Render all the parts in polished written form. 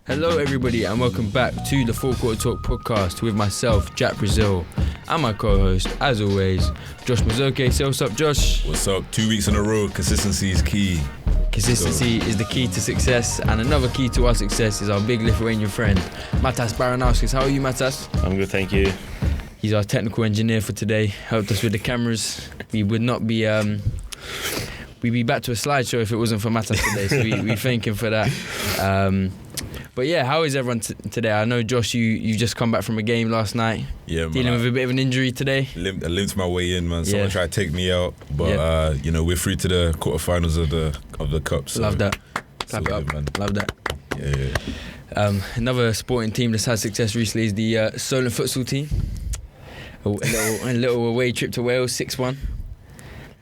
Hello everybody and welcome back to the Full Court Talk podcast with myself, Jack Brazil, and my co-host, as always, Josh Mazoke. Say what's up, Josh? What's up? 2 weeks in a row, consistency is key. Consistency is the key to success, and another key to our success is our big Lithuanian friend, Matas Baranauskis. How are you, Matas? I'm good, thank you. He's our technical engineer for today, helped us with the cameras. We would not be... we'd be back to a slideshow if it wasn't for Matas today, so we thank him for that. But yeah, how is everyone today? I know, Josh, you just come back from a game last night. Yeah, man. Dealing with a bit of an injury today. I limped my way in, man. Someone tried to take me out, but we're through to the quarterfinals of the cup. So love that. Clap it up, man. Love that. Yeah. Another sporting team that's had success recently is the Solent futsal team. A little away trip to Wales, 6-1.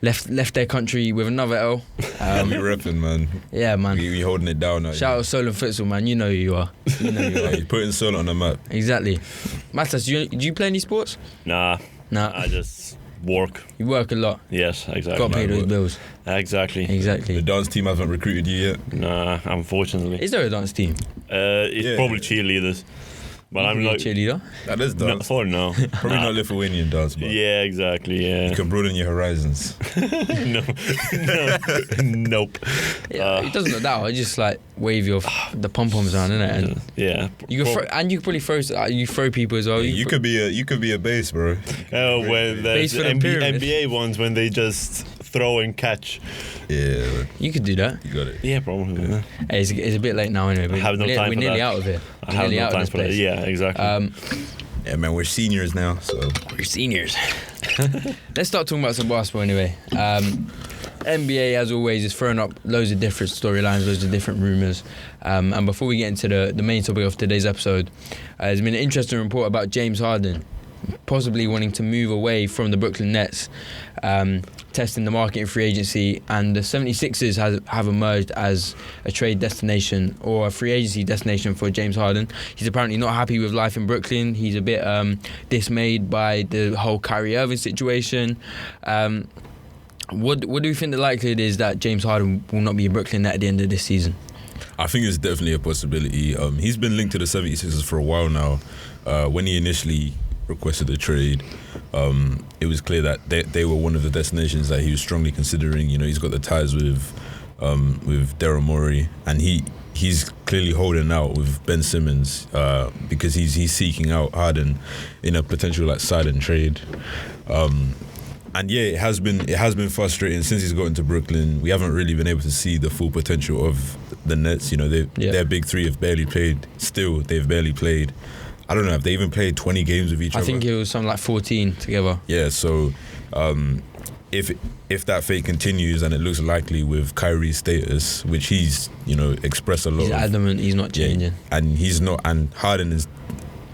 Left their country with another L. We repping, man. Yeah, man. We holding it down now. Shout out Solent futsal, man. You know who you are. You're putting Solent on the map. Exactly. Matas, do you play any sports? Nah. Nah. I just work. You work a lot. Yes, exactly. Got to pay those bills. Exactly. The dance team haven't recruited you yet? Nah, unfortunately. Is there a dance team? It's probably cheerleaders. But I'm like cheerleader. That is dance. No. Probably not Lithuanian dance, but yeah, exactly. Yeah. you can broaden your horizons. Nope. Yeah, it doesn't look that hard. You just like wave your the pom poms around, innit? And yeah. you can you can probably throw people as well. You could be a bass, bro. Oh, when the Base for the pyramid. NBA ones when they just throw and catch. Yeah. You could do that. You got it. Yeah, probably. Yeah. Hey, it's a bit late now anyway. I have no time we're for nearly that. out of here. I have no time for that. Yeah, exactly. Yeah, man, we're seniors now, so We're seniors. Let's start talking about some basketball anyway. NBA, as always, is throwing up loads of different storylines, loads of different rumours. And before we get into the main topic of today's episode, there's been an interesting report about James Harden possibly wanting to move away from the Brooklyn Nets, testing the market in free agency, and the 76ers have emerged as a trade destination or a free agency destination for James Harden. He's apparently not happy with life in Brooklyn. He's a bit dismayed by the whole Kyrie Irving situation. What do you think the likelihood is that James Harden will not be in Brooklyn at the end of this season? I think it's definitely a possibility. He's been linked to the 76ers for a while now. When he initially requested a trade, it was clear that they were one of the destinations that he was strongly considering. You know, he's got the ties with Daryl Morey, and he's clearly holding out with Ben Simmons because he's seeking out Harden in a potential silent trade. And yeah, it has been frustrating since he's gotten to Brooklyn. We haven't really been able to see the full potential of the Nets. You know, their big three have barely played. Still, they've barely played. I don't know, have they even played 20 games with each other? I think it was something like 14 together. Yeah, so if that fate continues, and it looks likely with Kyrie's status, which he's expressed a lot. He's adamant he's not changing. Yeah, and he's not, and Harden has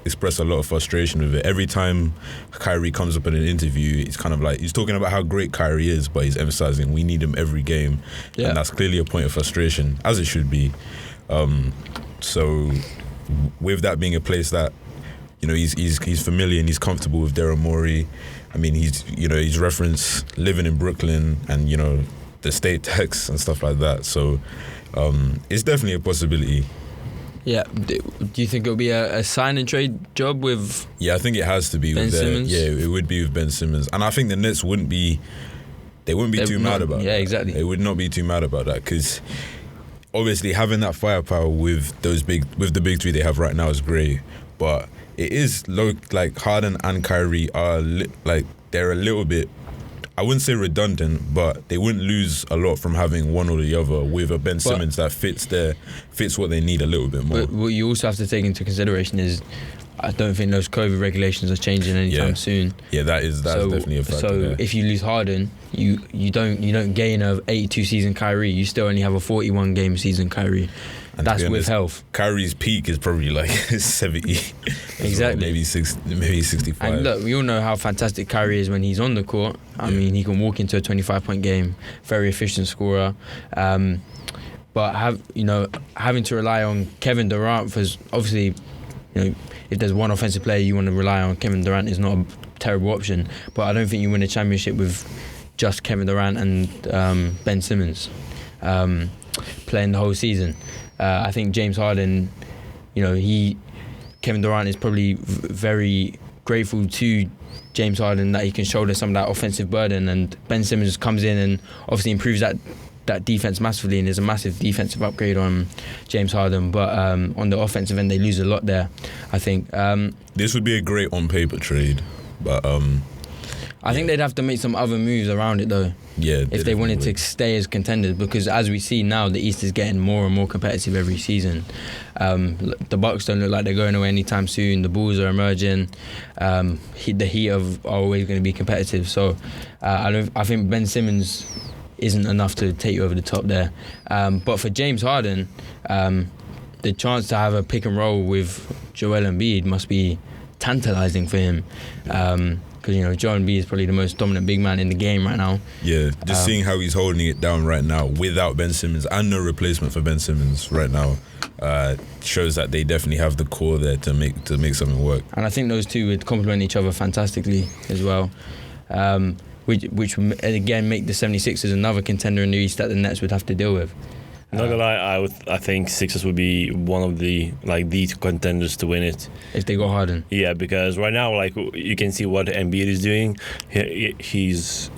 expressed a lot of frustration with it. Every time Kyrie comes up in an interview, it's kind of like he's talking about how great Kyrie is, but he's emphasizing we need him every game. Yeah. And that's clearly a point of frustration, as it should be. So with that being a place that he's familiar and he's comfortable with Daryl Morey. I mean, he's referenced living in Brooklyn and the state tax and stuff like that. So it's definitely a possibility. Yeah. Do you think it'll be a sign and trade job with? Yeah, I think it has to be Ben with Simmons. Yeah, it would be with Ben Simmons, and I think the Nets wouldn't be too mad about. Yeah, that. Exactly. They would not be too mad about that because obviously having that firepower with the big three they have right now is great, but it is low. Like Harden and Kyrie are they're a little bit, I wouldn't say redundant, but they wouldn't lose a lot from having one or the other with a Ben Simmons that fits what they need a little bit more. But what you also have to take into consideration is I don't think those COVID regulations are changing anytime soon. Yeah, that's definitely a factor. So if you lose Harden, you don't gain a 82 season Kyrie. You still only have a 41 game season Kyrie. And that's with health. Kyrie's peak is probably 70. Exactly. Maybe 65. And look, we all know how fantastic Kyrie is when he's on the court. I mean, he can walk into a 25-point game, very efficient scorer. But having to rely on Kevin Durant for obviously, if there's one offensive player you want to rely on, Kevin Durant is not a terrible option. But I don't think you win a championship with just Kevin Durant and Ben Simmons playing the whole season. I think James Harden Kevin Durant is probably very grateful to James Harden that he can shoulder some of that offensive burden, and Ben Simmons comes in and obviously improves that defense massively, and is a massive defensive upgrade on James Harden. But on the offensive end, they lose a lot there, I think. This would be a great on paper trade, but I think they'd have to make some other moves around it though. Yeah, if they wanted to stay as contenders, because as we see now, the East is getting more and more competitive every season. The Bucks don't look like they're going away anytime soon. The Bulls are emerging. The Heat are always going to be competitive. So I think Ben Simmons isn't enough to take you over the top there. But for James Harden, the chance to have a pick and roll with Joel Embiid must be tantalising for him. Because Joel Embiid is probably the most dominant big man in the game right now. Yeah, just seeing how he's holding it down right now without Ben Simmons and no replacement for Ben Simmons right now shows that they definitely have the core there to make something work. And I think those two would complement each other fantastically as well, which would again make the 76ers another contender in the East that the Nets would have to deal with. Not gonna lie, I think Sixers would be one of the contenders to win it if they go Harden. Yeah, because right now, you can see what Embiid is doing. He has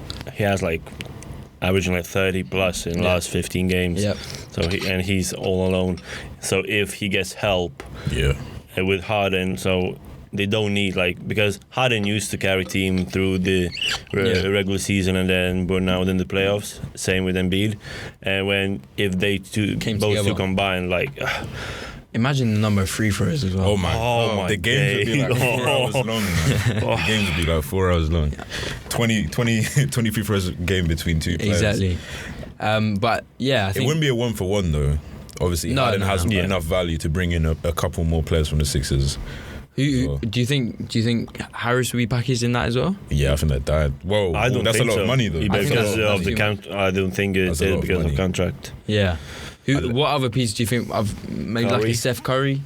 averaging 30 plus in the last 15 games. Yep. So he's all alone. So if he gets help, with Harden, so they don't need because Harden used to carry team through the regular season and then burn out in the playoffs. Same with Embiid, and if they both two combine, imagine the number of free throws as well. Oh my! The games would be 4 hours long. The games would be 4 hours long. 20 free throws a game between two players. Exactly. But yeah, I think it wouldn't be a 1-for-1 though. Obviously, Harden has enough value to bring in a couple more players from the Sixers. Who do you think Harris will be packaged in that as well? Yeah, I think that died. Whoa, that's a lot of money though. Because of the count, I don't think it did because of contract. Yeah. What other piece do you think? Maybe Curry? Like Seth Curry.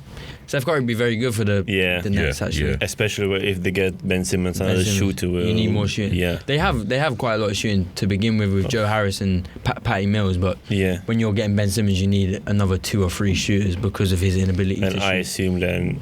Seth Curry would be very good for the Nets actually. Yeah. Especially if they get Ben Simmons as a shooter. You need more shooting. Yeah. They have quite a lot of shooting to begin with Joe Harris and Patty Mills, but when you're getting Ben Simmons, you need another 2 or 3 shooters because of his inability to shoot. And I assume then.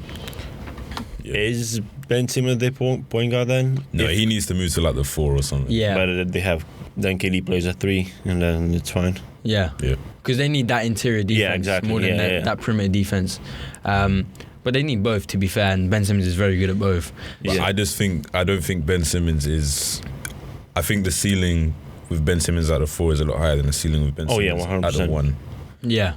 Is Ben Simmons the point guard then? No, he needs to move to the 4 or something. Yeah. But they have then KD plays at 3 and then it's fine. Yeah. Because they need that interior defense more than that perimeter defense. But they need both, to be fair, and Ben Simmons is very good at both. But I don't think Ben Simmons is. I think the ceiling with Ben Simmons at the 4 is a lot higher than the ceiling with Ben Simmons 100%. at the 1. Yeah,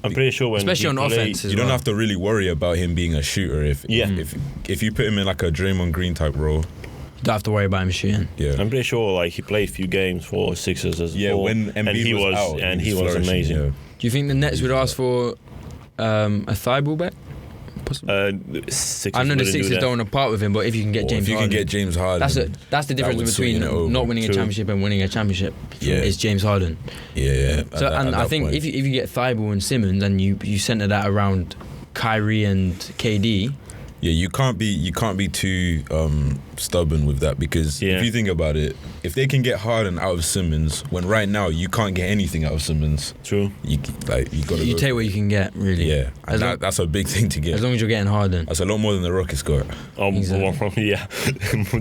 I'm pretty sure when especially on offense, you don't have to really worry about him being a shooter. If you put him in a Draymond Green type role, you don't have to worry about him shooting. Yeah, I'm pretty sure he played a few games for Sixers as well. When Embiid was out, and he was amazing. Yeah. Do you think the Nets would ask for a thigh ball back? I know the Sixers don't want to part with him, but if you can get James Harden, that's the difference between not winning a championship and winning a championship. Is James Harden. Yeah. So I think if you get Thibault and Simmons and you centre that around Kyrie and KD. Yeah, you can't be too stubborn with that because if you think about it, if they can get Harden out of Simmons, when right now you can't get anything out of Simmons. True. You got to take what you can get, really. Yeah, and that's a big thing to get. As long as you're getting Harden. That's a lot more than the Rockets got. Exactly. Yeah,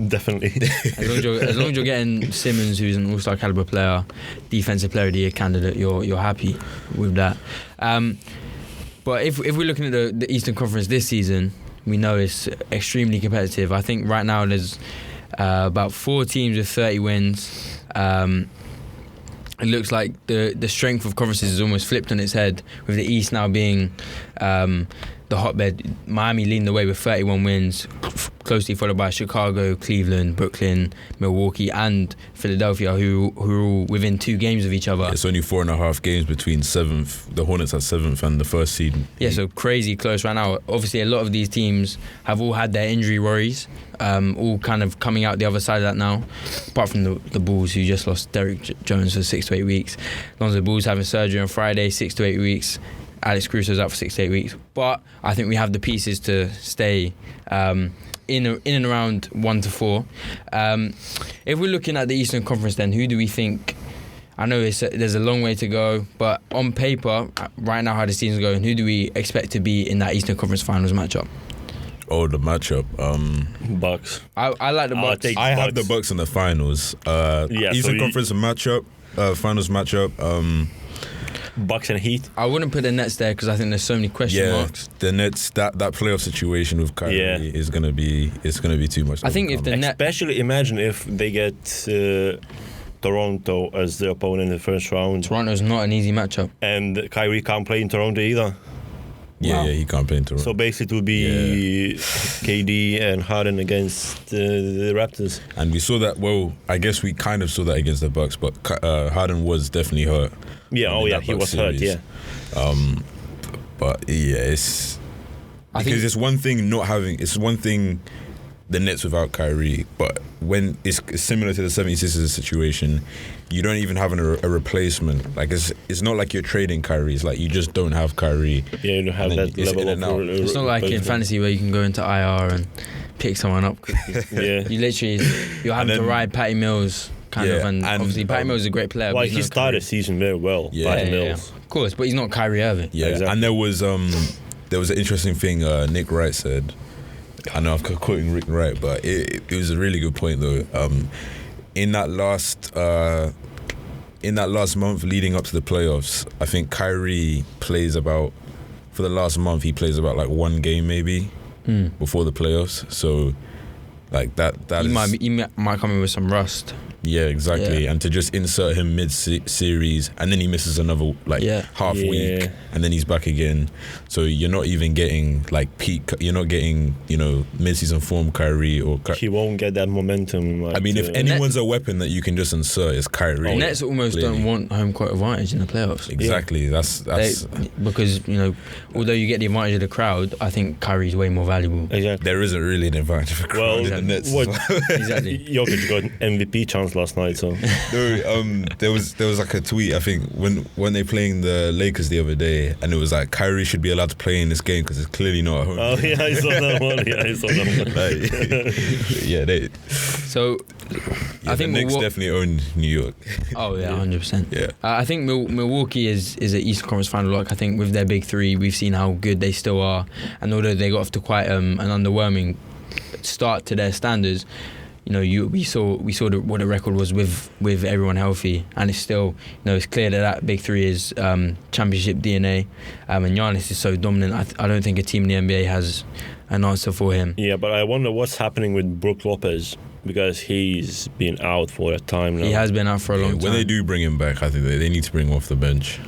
definitely. As long as you're getting Simmons, who's an all-star caliber player, defensive player of the year candidate, you're happy with that. But if we're looking at the Eastern Conference this season, we know it's extremely competitive. I think right now there's about 4 teams with 30 wins. It looks like the strength of conferences is almost flipped on its head, with the East now being the hotbed. Miami leading the way with 31 wins, closely followed by Chicago, Cleveland, Brooklyn, Milwaukee and Philadelphia, who are all within 2 games of each other. It's only 4.5 games between 7th, the Hornets at 7th and the first seed. Yeah, so crazy close right now. Obviously a lot of these teams have all had their injury worries, all kind of coming out the other side of that now, apart from the Bulls, who just lost Derrick Jones for 6 to 8 weeks. Lonzo Ball's having surgery on Friday, 6 to 8 weeks. Alex Caruso's out for 6 to 8 weeks. But I think we have the pieces to stay in and around 1 to 4. If we're looking at the Eastern Conference, then who do we think I know there's a long way to go, but on paper, right now, how the season's going, who do we expect to be in that Eastern Conference Finals matchup? Oh, the matchup. Bucks. I like the Bucks. I have the Bucks in the finals. Eastern Conference matchup, finals matchup. Bucks and Heat. I wouldn't put the Nets there because I think there's so many question marks. The Nets, that playoff situation with Kyrie is gonna be too much. I think if the Nets, especially imagine if they get Toronto as the opponent in the first round. Toronto's not an easy matchup, and Kyrie can't play in Toronto either. Yeah, he can't play in Toronto. So basically, it would be KD and Harden against the Raptors. And we saw that. Well, I guess we kind of saw that against the Bucks, but Harden was definitely hurt. Yeah, he was hurt. Yeah. But yeah, it's it's one thing not having. It's one thing. The Nets without Kyrie, but when it's similar to the 76ers situation, you don't even have a replacement. Like it's not like you're trading Kyrie. It's like you just don't have Kyrie. Yeah, you don't have that level of. It's not like in fantasy where you can go into IR and pick someone up quickly. Yeah, you're having to ride Patty Mills and obviously Patty Mills is a great player. Well, he started the season very well. Patty Mills, of course, but he's not Kyrie Irving. Yeah, exactly. And there was an interesting thing Nick Wright said. I know I'm quoting Rick Wright, but it was a really good point though. In that last month leading up to the playoffs, I think Kyrie plays about, for the last month he plays about like one game maybe before the playoffs. So like that he might come in with some rust. Yeah, exactly. Yeah. And to just insert him mid-series and then he misses another half week and then he's back again. So you're not even getting like peak. You're not getting mid-season form Kyrie or. He won't get that momentum. I mean, if anyone's a weapon that you can just insert, it's Kyrie. Nets almost don't want home court advantage in the playoffs. Exactly. Yeah. That's because although you get the advantage of the crowd, I think Kyrie's way more valuable. Exactly. There isn't really an advantage of the crowd in the Nets. Exactly. Jokić got an MVP chance last night. So there was like a tweet I think when they playing the Lakers the other day, and it was like Kyrie should be allowed to play in this game because it's clearly not at home. Oh yeah, I saw that one. I think the Knicks definitely own New York. Oh yeah, 100%. Yeah. I think Milwaukee is an Eastern Conference final lock. I think with their big three, we've seen how good they still are, and although they got off to quite an underwhelming start to their standards, we saw what the record was with everyone healthy, and it's still it's clear that big three is championship DNA, and Giannis is so dominant. I don't think a team in the NBA has an answer for him. Yeah, but I wonder what's happening with Brook Lopez because he's been out for a time now. He has been out for a long time. When they do bring him back, I think they need to bring him off the bench.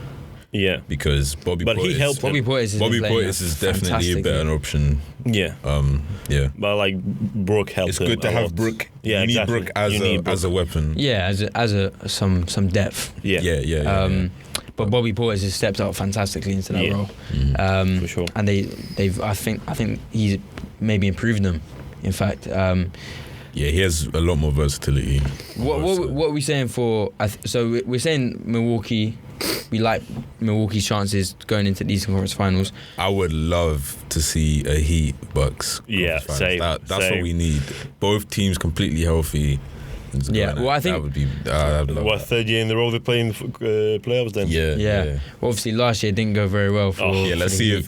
Yeah, because Bobby Portis is definitely a better option. Yeah, yeah. But like Brook helps. It's good to have Brook. Yeah, you need Brook as a weapon. Yeah, as some depth. Yeah. But Bobby Portis has stepped up fantastically into that role. For sure. And they've I think he's maybe improved them. In fact. Yeah, he has a lot more versatility. What are we saying for? So we're saying Milwaukee. We like Milwaukee's chances going into the Eastern Conference Finals. I would love to see a Heat Bucks. Yeah, same. That's what we need. Both teams completely healthy. Yeah, well, I think that would be. Third year in the row they play in playoffs then? Yeah. Well, obviously, last year didn't go very well. Let's see if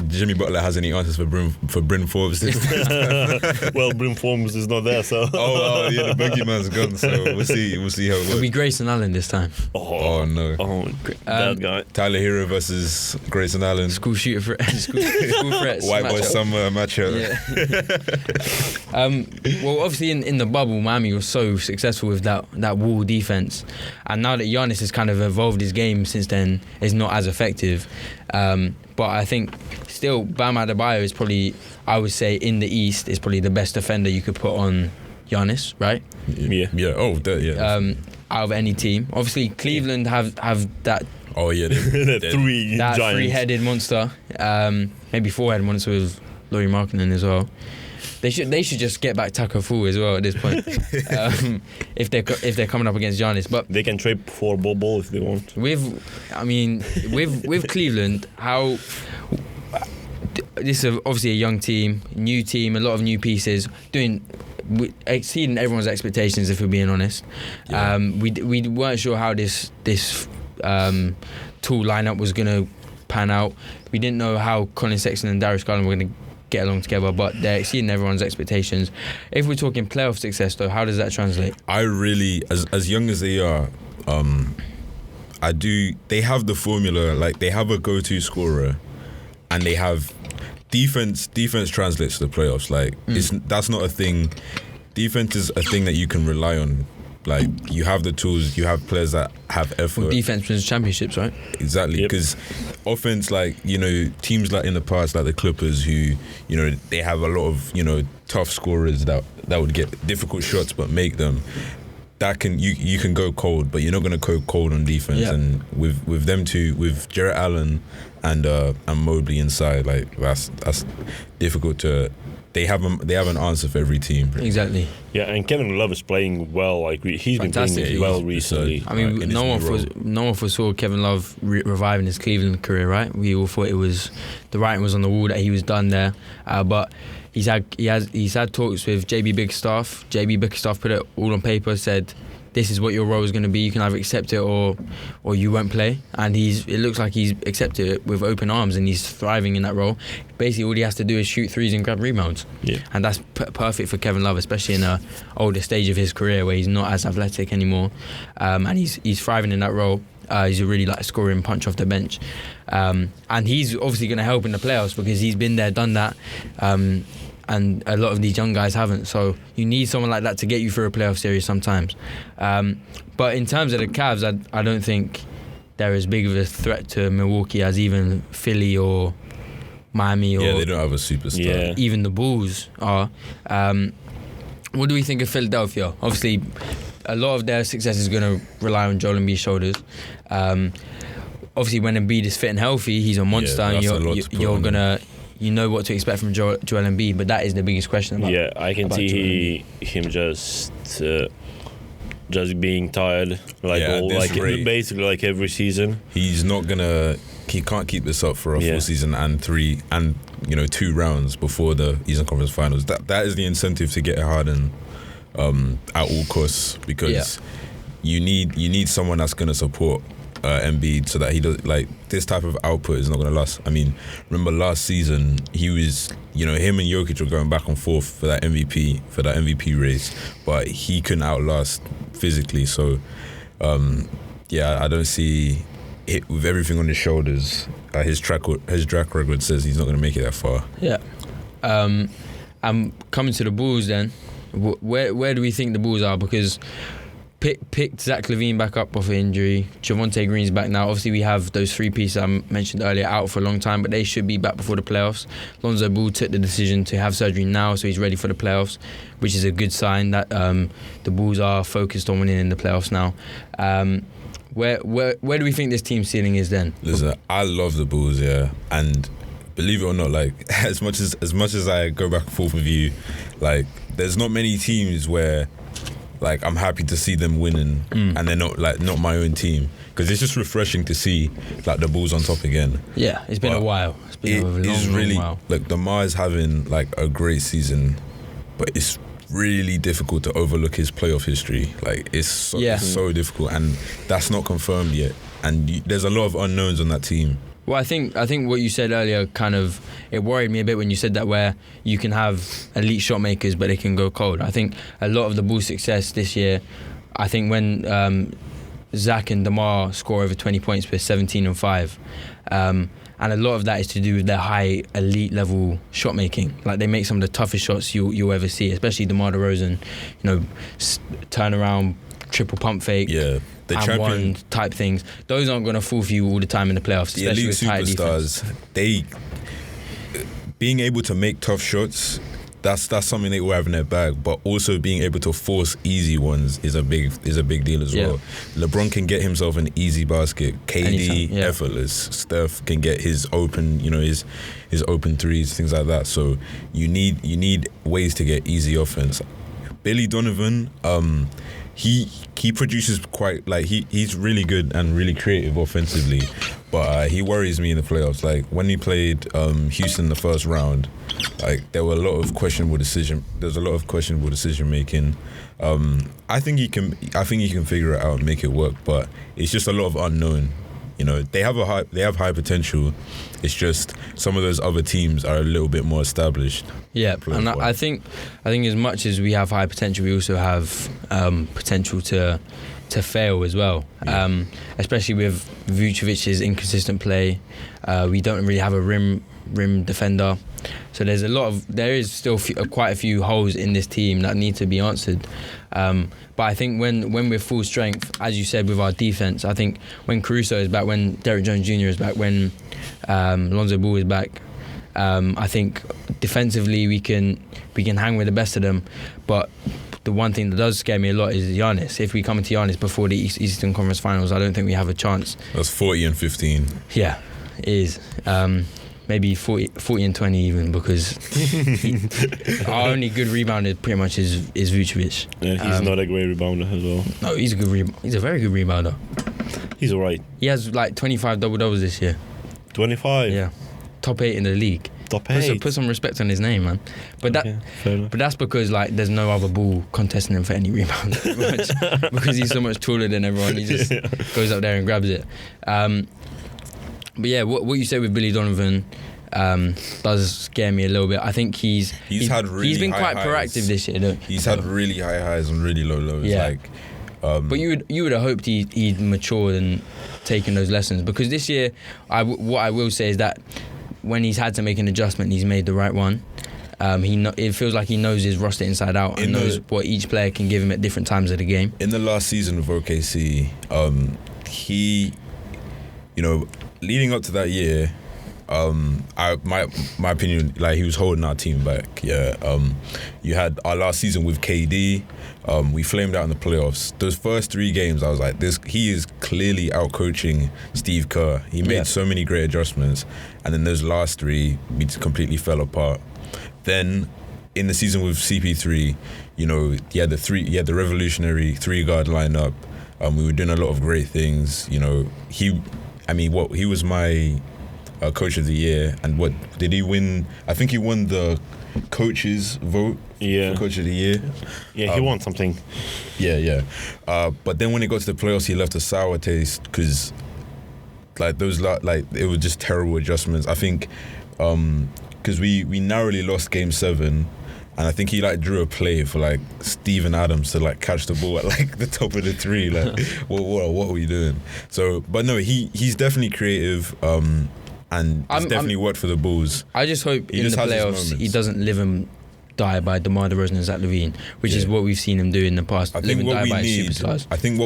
Jimmy Butler has any answers for Bryn Forbes this time. Well, Bryn Forbes is not there, so. The boogeyman's gone. So we'll see how it works. It'll be Grayson Allen this time. Oh no! That guy. Tyler Hero versus Grayson Allen. School shooter for school threats. White boy summer matchup. Yeah. Well, obviously in the bubble, Miami was so successful with that wall defense, and now that Giannis has kind of evolved his game since then, it's not as effective. But I think still Bam Adebayo is probably, I would say, in the East is probably the best defender you could put on Giannis, right? Yeah. Out of any team, obviously Cleveland have that. Oh yeah, that three-headed monster, maybe four-headed monster with Lauri Markkanen as well. They should just get back Taco Fall as well at this point. If they're coming up against Giannis, but they can trade for Ball if they want. With Cleveland, how this is obviously a young team, new team, a lot of new pieces, doing exceeding everyone's expectations, if we're being honest. Yeah. We weren't sure how this tool lineup was going to pan out. We didn't know how Colin Sexton and Darius Garland were going to get along together, but they're exceeding everyone's expectations. If we're talking playoff success, though, how does that translate? I really, as young as they are, they have the formula. Like, they have a go-to scorer, and they have defense translates to the playoffs. Like, that's not a thing. Defense is a thing that you can rely on. Like, you have the tools, you have players that have effort. Well, defense wins championships, right? Exactly, because offense, like, teams like in the past, like the Clippers, who, they have a lot of, tough scorers that would get difficult shots but make them. That you can go cold, but you're not going to go cold on defense. Yeah. And with them two, with Jarrett Allen and Mobley inside, like, that's difficult to. They have an answer for every team. Exactly. Yeah, and Kevin Love is playing well. Like, he's been playing well recently. I mean, no one foresaw Kevin Love reviving his Cleveland career, right? We all thought the writing was on the wall that he was done there, but he's had talks with JB Bickerstaff. JB Bickerstaff put it all on paper, said, this is what your role is going to be. You can either accept it or you won't play. And it looks like he's accepted it with open arms, and he's thriving in that role. Basically, all he has to do is shoot threes and grab rebounds. Yeah. And that's perfect for Kevin Love, especially in a older stage of his career where he's not as athletic anymore. And he's thriving in that role. He's a really scoring punch off the bench. And he's obviously going to help in the playoffs because he's been there, done that. And a lot of these young guys haven't. So you need someone like that to get you through a playoff series sometimes. But in terms of the Cavs, I don't think they're as big of a threat to Milwaukee as even Philly or Miami or they don't have a superstar. Yeah. Even the Bulls are. What do we think of Philadelphia? Obviously, a lot of their success is going to rely on Joel Embiid's shoulders. Obviously, when Embiid is fit and healthy, he's a monster, and you're going to... You know what to expect from Joel Embiid, but that is the biggest question about. Yeah, I can see him just being tired, basically like every season. He can't keep this up for a full season and 2 rounds before the Eastern Conference Finals. That is the incentive to get Harden at all costs, because you need someone that's going to support Embiid so that he does, like, this type of output is not going to last. I mean, remember last season he was, him and Jokić were going back and forth for that MVP race, but he couldn't outlast physically. So I don't see it with everything on his shoulders. His track record says he's not going to make it that far. Yeah. Coming to the Bulls then, where do we think the Bulls are? Because picked Zach LaVine back up off an injury. Javonte Green's back now. Obviously, we have those 3 pieces I mentioned earlier out for a long time, but they should be back before the playoffs. Lonzo Ball took the decision to have surgery now, so he's ready for the playoffs, which is a good sign that the Bulls are focused on winning in the playoffs now. Where do we think this team's ceiling is then? Listen, I love the Bulls, and believe it or not, like, as much as I go back and forth with you, like, there's not many teams where, like, I'm happy to see them winning, and they're not my own team, because it's just refreshing to see, like, the Bulls on top again. Yeah, it's been a while. It's been a long while. Like, DeMar is having, like, a great season, but it's really difficult to overlook his playoff history. Like, it's so difficult, and that's not confirmed yet. And there's a lot of unknowns on that team. Well, I think what you said earlier it worried me a bit when you said that, where you can have elite shot makers but they can go cold. I think a lot of the Bulls' success this year, I think when Zach and DeMar score over 20 points per 17 and 5, and a lot of that is to do with their high elite level shot making. Like, they make some of the toughest shots you'll ever see, especially DeMar DeRozan. Turn around, triple pump fake. Yeah. The and one type things. Those aren't going to fall for you all the time in the playoffs, especially elite with tight superstars. defense. Being able to make tough shots, that's something they all have in their bag. But also being able to force easy ones is a big deal as well. LeBron can get himself an easy basket. KD effortless. Steph can get his open, his open threes, things like that. So you need ways to get easy offense. Billy Donovan, he produces quite, like, he's really good and really creative offensively, but he worries me in the playoffs. Like when he played Houston the first round, like there was a lot of questionable decision making. I think he can figure it out and make it work, but it's just a lot of unknown. You know, they have high potential. It's just some of those other teams are a little bit more established. Yeah, and I think as much as we have high potential, we also have potential to fail as well. Yeah. Especially with Vucevic's inconsistent play. We don't really have a rim defender. So there is still quite a few holes in this team that need to be answered. But I think when we're full strength, as you said, with our defense, I think when Caruso is back, when Derrick Jones Jr. is back, when Lonzo Ball is back, I think defensively we can hang with the best of them. But the one thing that does scare me a lot is Giannis. If we come into Giannis before the Eastern Conference Finals, I don't think we have a chance. That's 40 and 15. Yeah, it is. Maybe 40 and 20 even, because our only good rebounder pretty much is Vucevic. Yeah, he's not a great rebounder as well. No, he's a very good rebounder. He's alright. He has like 25 double-doubles this year. 25? Yeah. Top 8 in the league. Top 8? Put some respect on his name, man. But that's because like there's no other ball contesting him for any rebound. Because he's so much taller than everyone. He just goes up there and grabs it. But yeah, what you said with Billy Donovan does scare me a little bit. I think he's been quite proactive this year, though. He's had really high highs and really low lows. Yeah. Like, but you would have hoped he'd matured and taken those lessons, because this year, what I will say is that when he's had to make an adjustment, he's made the right one. It feels like he knows his roster inside out and knows what each player can give him at different times of the game. In the last season of OKC, he, you know, leading up to that year, my opinion, like he was holding our team back. Yeah, you had our last season with KD. We flamed out in the playoffs. Those first 3 games, I was like, he is clearly out coaching Steve Kerr. He made so many great adjustments, and then those last 3, we just completely fell apart. Then in the season with CP3, you know, he had the revolutionary 3-guard lineup. We were doing a lot of great things. You know, he was my coach of the year, and what did he win? I think he won the coach's vote for coach of the year. Yeah, he won something. Yeah. But then when it got to the playoffs, he left a sour taste, because like it was just terrible adjustments. I think because we narrowly lost Game 7. And I think he like drew a play for like Steven Adams to like catch the ball at like the top of the 3. Like, what are we doing? So, but no, he's definitely creative, and it's definitely worked for the Bulls. I just hope in the playoffs he doesn't live and die by DeMar DeRozan and Zach LaVine, which is what we've seen him do in the past. I think what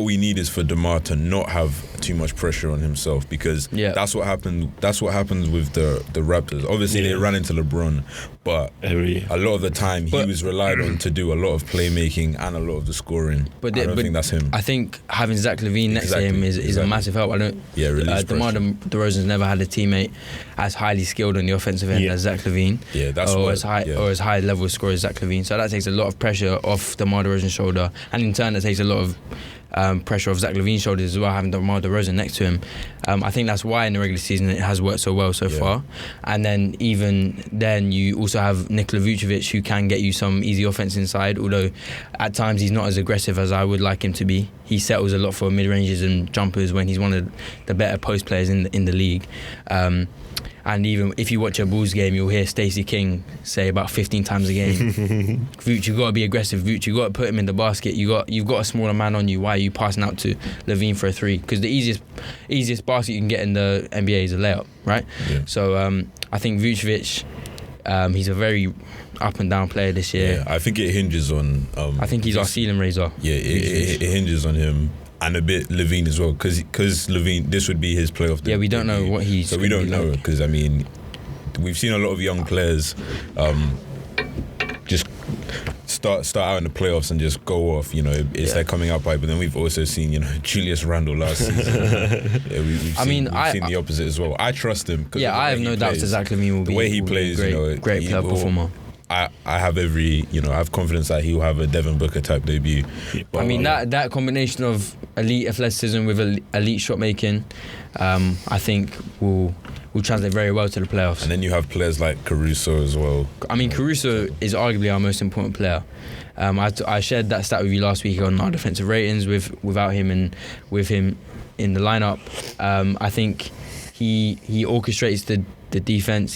we need is for DeMar to not have too much pressure on himself, because that's what happened. That's what happens with the Raptors. Obviously, they ran into LeBron, but a lot of the time he was relied on to do a lot of playmaking and a lot of the scoring. But I don't think that's him. I think having Zach LaVine next to him is a massive help. DeMar DeRozan's never had a teammate as highly skilled on the offensive end as Zach LaVine. Yeah, that's or as high level scorer as Zach LaVine. So that takes a lot of pressure off DeMar DeRozan's shoulder, and in turn, it takes a lot of pressure off Zach LaVine's shoulders as well, having DeMar DeRozan next to him. I think that's why in the regular season it has worked so well so far. And then even then, you also have Nikola Vucevic, who can get you some easy offense inside, although at times he's not as aggressive as I would like him to be. He settles a lot for mid-ranges and jumpers when he's one of the better post players in the league. And even if you watch a Bulls game, you'll hear Stacey King say about 15 times a game, Vooch, you've got to be aggressive. Vooch, you've got to put him in the basket. You've got a smaller man on you. Why are you passing out to LaVine for a 3? Because the easiest basket you can get in the NBA is a layup, right? Yeah. So I think Vucevic, he's a very up and down player this year. Yeah, I think it hinges on... I think he's our ceiling raiser. Yeah, it hinges on him. And a bit LaVine as well, because LaVine, this would be his playoff. Yeah, we don't know what he's. So we don't know, because I mean, we've seen a lot of young players just start out in the playoffs and just go off. You know, it's their coming out party. But then we've also seen, you know, Julius Randle last season. We've seen the opposite as well. I trust him. Yeah, I have no doubts that Zach LaVine will be the way he plays. Great player performer. I have I have confidence that he'll have a Devin Booker type debut. But, I mean, that combination of elite athleticism with elite shot making, I think will translate very well to the playoffs. And then you have players like Caruso as well. I mean, Caruso is arguably our most important player. I shared that stat with you last week on our defensive ratings without him and with him in the lineup. I think he orchestrates the defense.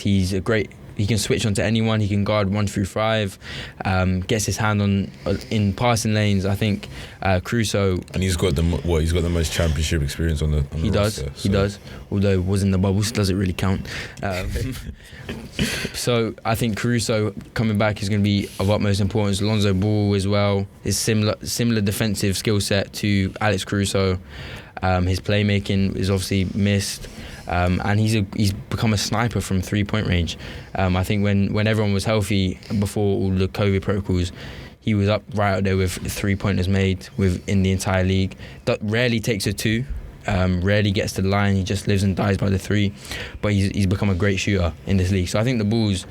He can switch onto anyone. He can guard 1 through 5. Gets his hand in passing lanes. I think Caruso. And he's got the most championship experience on the he roster. He does. Although it was in the bubbles, doesn't really count. So I think Caruso coming back is going to be of utmost importance. Lonzo Ball as well is similar defensive skill set to Alex Caruso. His playmaking is obviously missed. And he's become a sniper from 3-point range. I think when everyone was healthy before all the COVID protocols, he was right up there with 3-pointers made in the entire league. That rarely takes a 2, rarely gets to the line. He just lives and dies by the 3. But he's become a great shooter in this league. So I think the Bulls,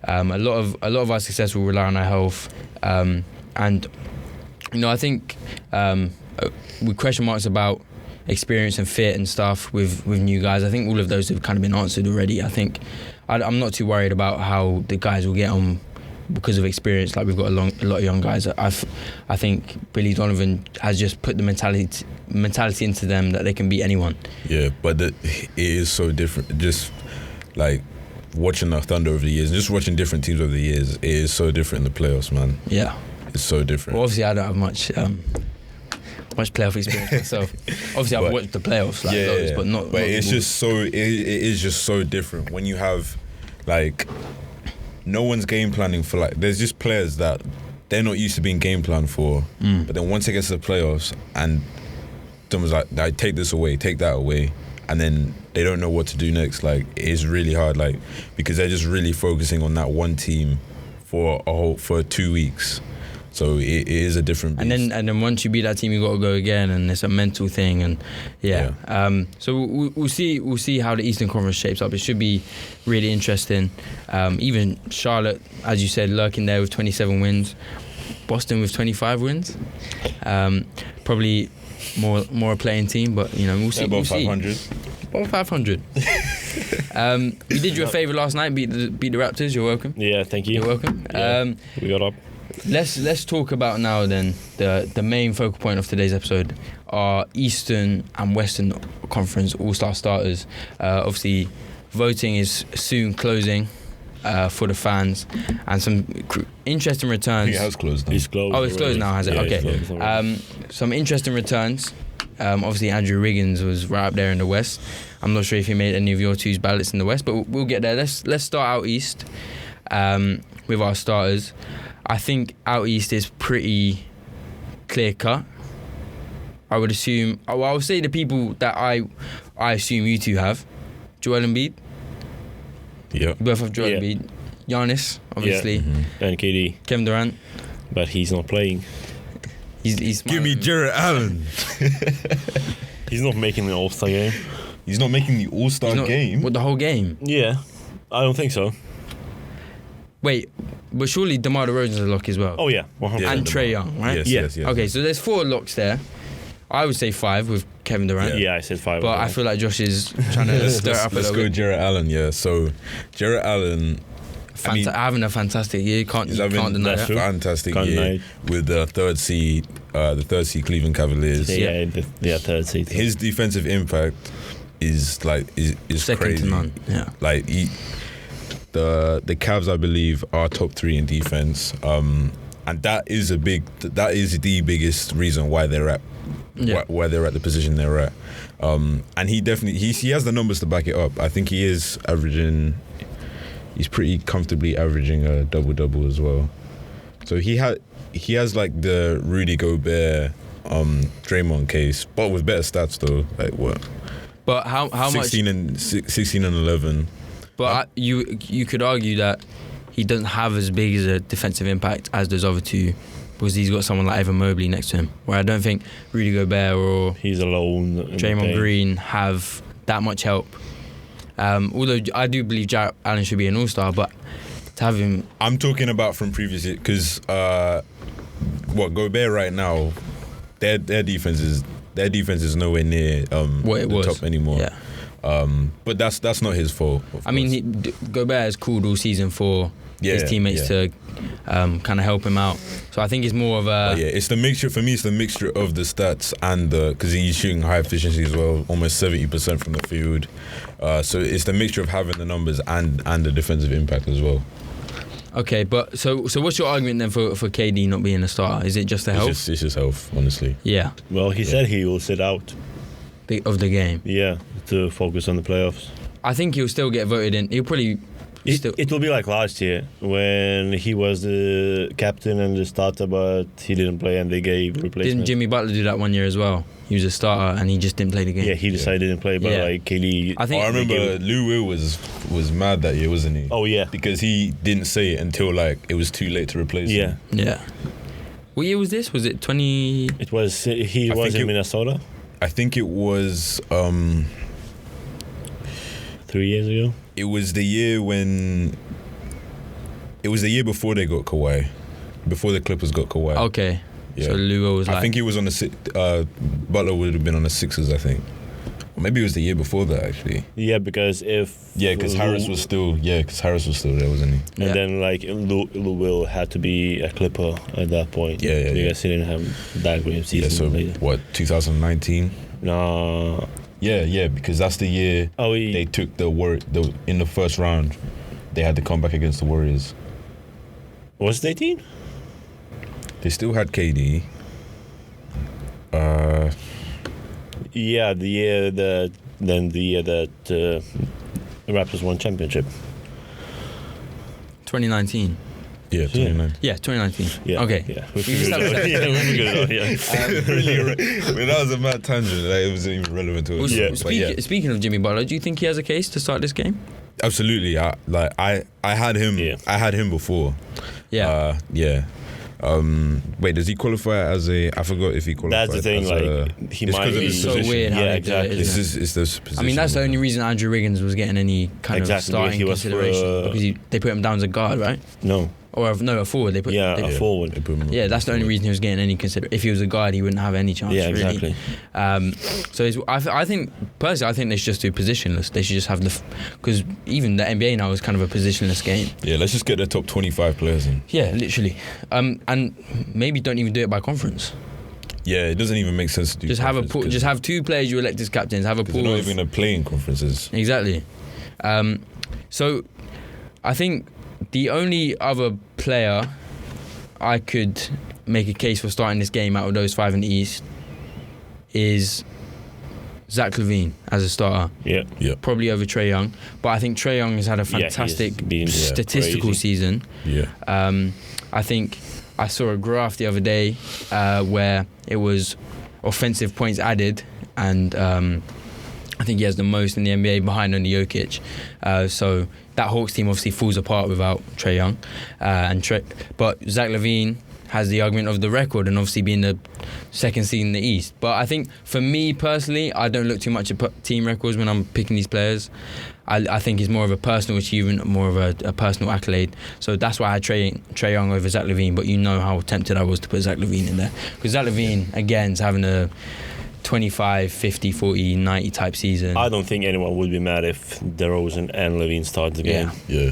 a lot of our success will rely on our health. And I think with question marks about experience and fit and stuff with new guys, I think all of those have kind of been answered already. I think I'm not too worried about how the guys will get on because of experience. Like, we've got a lot of young guys. I think Billy Donovan has just put the mentality into them that they can beat anyone. Yeah, but it is so different. Just like watching the Thunder over the years, and just watching different teams over the years, it is so different in the playoffs, man. Yeah, it's so different. Well, obviously I don't have much playoff experience myself. Obviously, I've watched the playoffs loads, but not. But not it's just so it is just so different when you have like no one's game planning for like. There's just players that they're not used to being game planned for, but then once it gets to the playoffs and someone's like, take this away, take that away, and then they don't know what to do next. Like, it's really hard, like, because they're just really focusing on that one team for 2 weeks. So it is a different beast. And then once you beat that team, you got to go again, and it's a mental thing, and so we'll see how the Eastern Conference shapes up. It should be really interesting. Even Charlotte, as you said, lurking there with 27 wins. Boston with 25 wins. Probably more a playing team, but we'll see. About 500. About 500. We did you a favour last night. Beat the Raptors. You're welcome. Yeah, thank you. You're welcome. Yeah, we got up. Let's talk about now then the main focal point of today's episode, our Eastern and Western Conference All-Star starters. Obviously, voting is soon closing for the fans, and some interesting returns. It has closed now. It's closed. Oh, it's closed now, has it? Yeah, okay. Some interesting returns. Obviously, Andrew Wiggins was right up there in the West. I'm not sure if he made any of your two's ballots in the West, but we'll get there. Let's start out East with our starters. I think out East is pretty clear cut. I would assume. I would say the people that I assume you two have: Joel Embiid. Yeah. You both have Joel Embiid. Giannis, obviously. Yeah. Mm-hmm. And KD. Kevin Durant. But he's not playing. He's Give me Jarrett Allen. He's not making the All-Star game. He's not making the All-Star game? What, the whole game? Yeah, I don't think so. Wait, but surely DeMar DeRozan's a lock as well. Oh yeah, 100%. And Trae Young, right? Yes. Okay, so there's 4 locks there. I would say 5 with Kevin Durant. Yeah, I said 5. But I feel like Josh is trying to stir it up a Let's little go bit. Jarrett Allen, yeah. So Jarrett Allen, Having a fantastic year. You can't deny that. Fantastic year with the third seed Cleveland Cavaliers. Yeah, third seed. His defensive impact is second crazy. to none. Yeah. Like the Cavs, I believe, are top 3 in defense, and that is the biggest reason why they're at why they're at the position they're at. And he definitely he has the numbers to back it up. I think he's pretty comfortably averaging a double as well. So he has like the Rudy Gobert, Draymond case, but with better stats though. Like what? But how 16 much? 16 and 11. But you could argue that he doesn't have as big as a defensive impact as those other two, because he's got someone like Evan Mobley next to him, where I don't think Rudy Gobert or he's alone. Draymond Green have that much help. Although I do believe Jarrett Allen should be an all-star, but to have him. I'm talking about from previous years because Gobert right now, their defense is nowhere near What it the was. top anymore. Yeah. But that's not his fault. I mean, Gobert has called all season for his teammates to kind of help him out. So I think it's more of a... it's the mixture, for me, it's the mixture of the stats and because he's shooting high efficiency as well, almost 70% from the field. So it's the mixture of having the numbers and the defensive impact as well. Okay, but so what's your argument then for KD not being a starter? Is it just the health? It's just health, honestly. Yeah. Well, he said he will sit out. Of the game. Yeah, to focus on the playoffs. I think he'll still get voted in. He'll probably... It will be like last year when he was the captain and the starter, but he didn't play and they gave replacement. Didn't Jimmy Butler do that one year as well? He was a starter and he just didn't play the game. Yeah, he decided he didn't play, but like KD... I I remember Lou Will was mad that year, wasn't he? Oh, yeah. Because he didn't say it until like it was too late to replace him. Yeah. What year was this? Was it 20... It was... He was in Minnesota. I think it was... 3 years ago. It was the year when... It was the year before they got Kawhi. Before the Clippers got Kawhi. Okay. Yeah. So Luo was like... I think he was on the... Butler would have been on the Sixers, I think. Or maybe it was the year before that, actually. Yeah, because if... Yeah, because Harris was still there, wasn't he? And then, like, Lou Will had to be a Clipper at that point. Because he didn't have that great of season. Yeah, so, what, 2019? No. Yeah, because that's the year they took in the first round, they had to come back against the Warriors. Was it 18? They still had KD. Yeah, the year that the Raptors won championship. 2019. Yeah, 2019. Yeah, 2019. Yeah. Okay. Yeah. We can start with that. Yeah, we figured it out, That was a mad tangent. Like, it wasn't even relevant to us. Speaking of Jimmy Butler, do you think he has a case to start this game? Absolutely. I had him. Yeah. I had him before. Yeah. Wait, does he qualify as a? I forgot if he qualified. That's the thing. He might be so weird. Yeah, exactly. It's the position. I mean, that's the only reason Andrew Wiggins was getting any kind of starting consideration because they put him down as a guard, right? No. Or a forward. They a forward. That's the only reason he was getting any consideration. If he was a guard, he wouldn't have any chance. Yeah, exactly. Really. I think personally, they should just do positionless. They should just have because even the NBA now is kind of a positionless game. Yeah, let's just get the top 25 players in. Yeah, literally, and maybe don't even do it by conference. Yeah, it doesn't even make sense to do. Just have two players you elect as captains. Have a pool. They're not even going to play in conferences. Exactly. So, I think the only other player I could make a case for starting this game out of those five in the East is Zach LaVine as a starter. Yeah. Probably over Trae Young. But I think Trae Young has had a fantastic statistical season. Yeah. I think I saw a graph the other day where it was offensive points added, and I think he has the most in the NBA behind only Jokić. So that Hawks team obviously falls apart without Trae Young. But Zach LaVine has the argument of the record and obviously being the second seed in the East. But I think for me personally, I don't look too much at team records when I'm picking these players. I think it's more of a personal achievement, more of a personal accolade. So that's why I had Trae Young over Zach LaVine. But you know how tempted I was to put Zach LaVine in there. Because Zach LaVine, again, is having a 25, 50, 40, 90 type season. I don't think anyone would be mad if DeRozan and LaVine start the game. Yeah.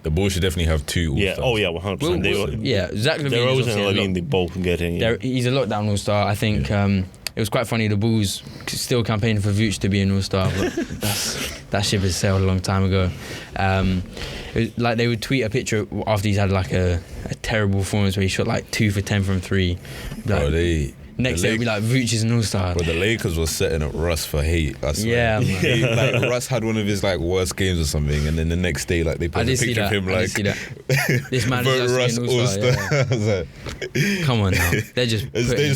The Bulls should definitely have two All-Stars. Yeah. Oh yeah, 100%. Zach LaVine. DeRozan and LaVine, they both get in. Yeah. He's a lockdown All-Star. I think it was quite funny. The Bulls still campaigning for Vooch to be an All-Star, but that ship has sailed a long time ago. Like they would tweet a picture after he's had like a terrible performance where he shot like 2 for 10 from 3. Next day, it'll be like Vooch is an all-star. But the Lakers were setting up Russ for hate. I swear. Yeah, man. Like Russ had one of his like worst games or something, and then the next day, like they put a picture of him like, this man is Russ an all-star. I was like, come on now, they're just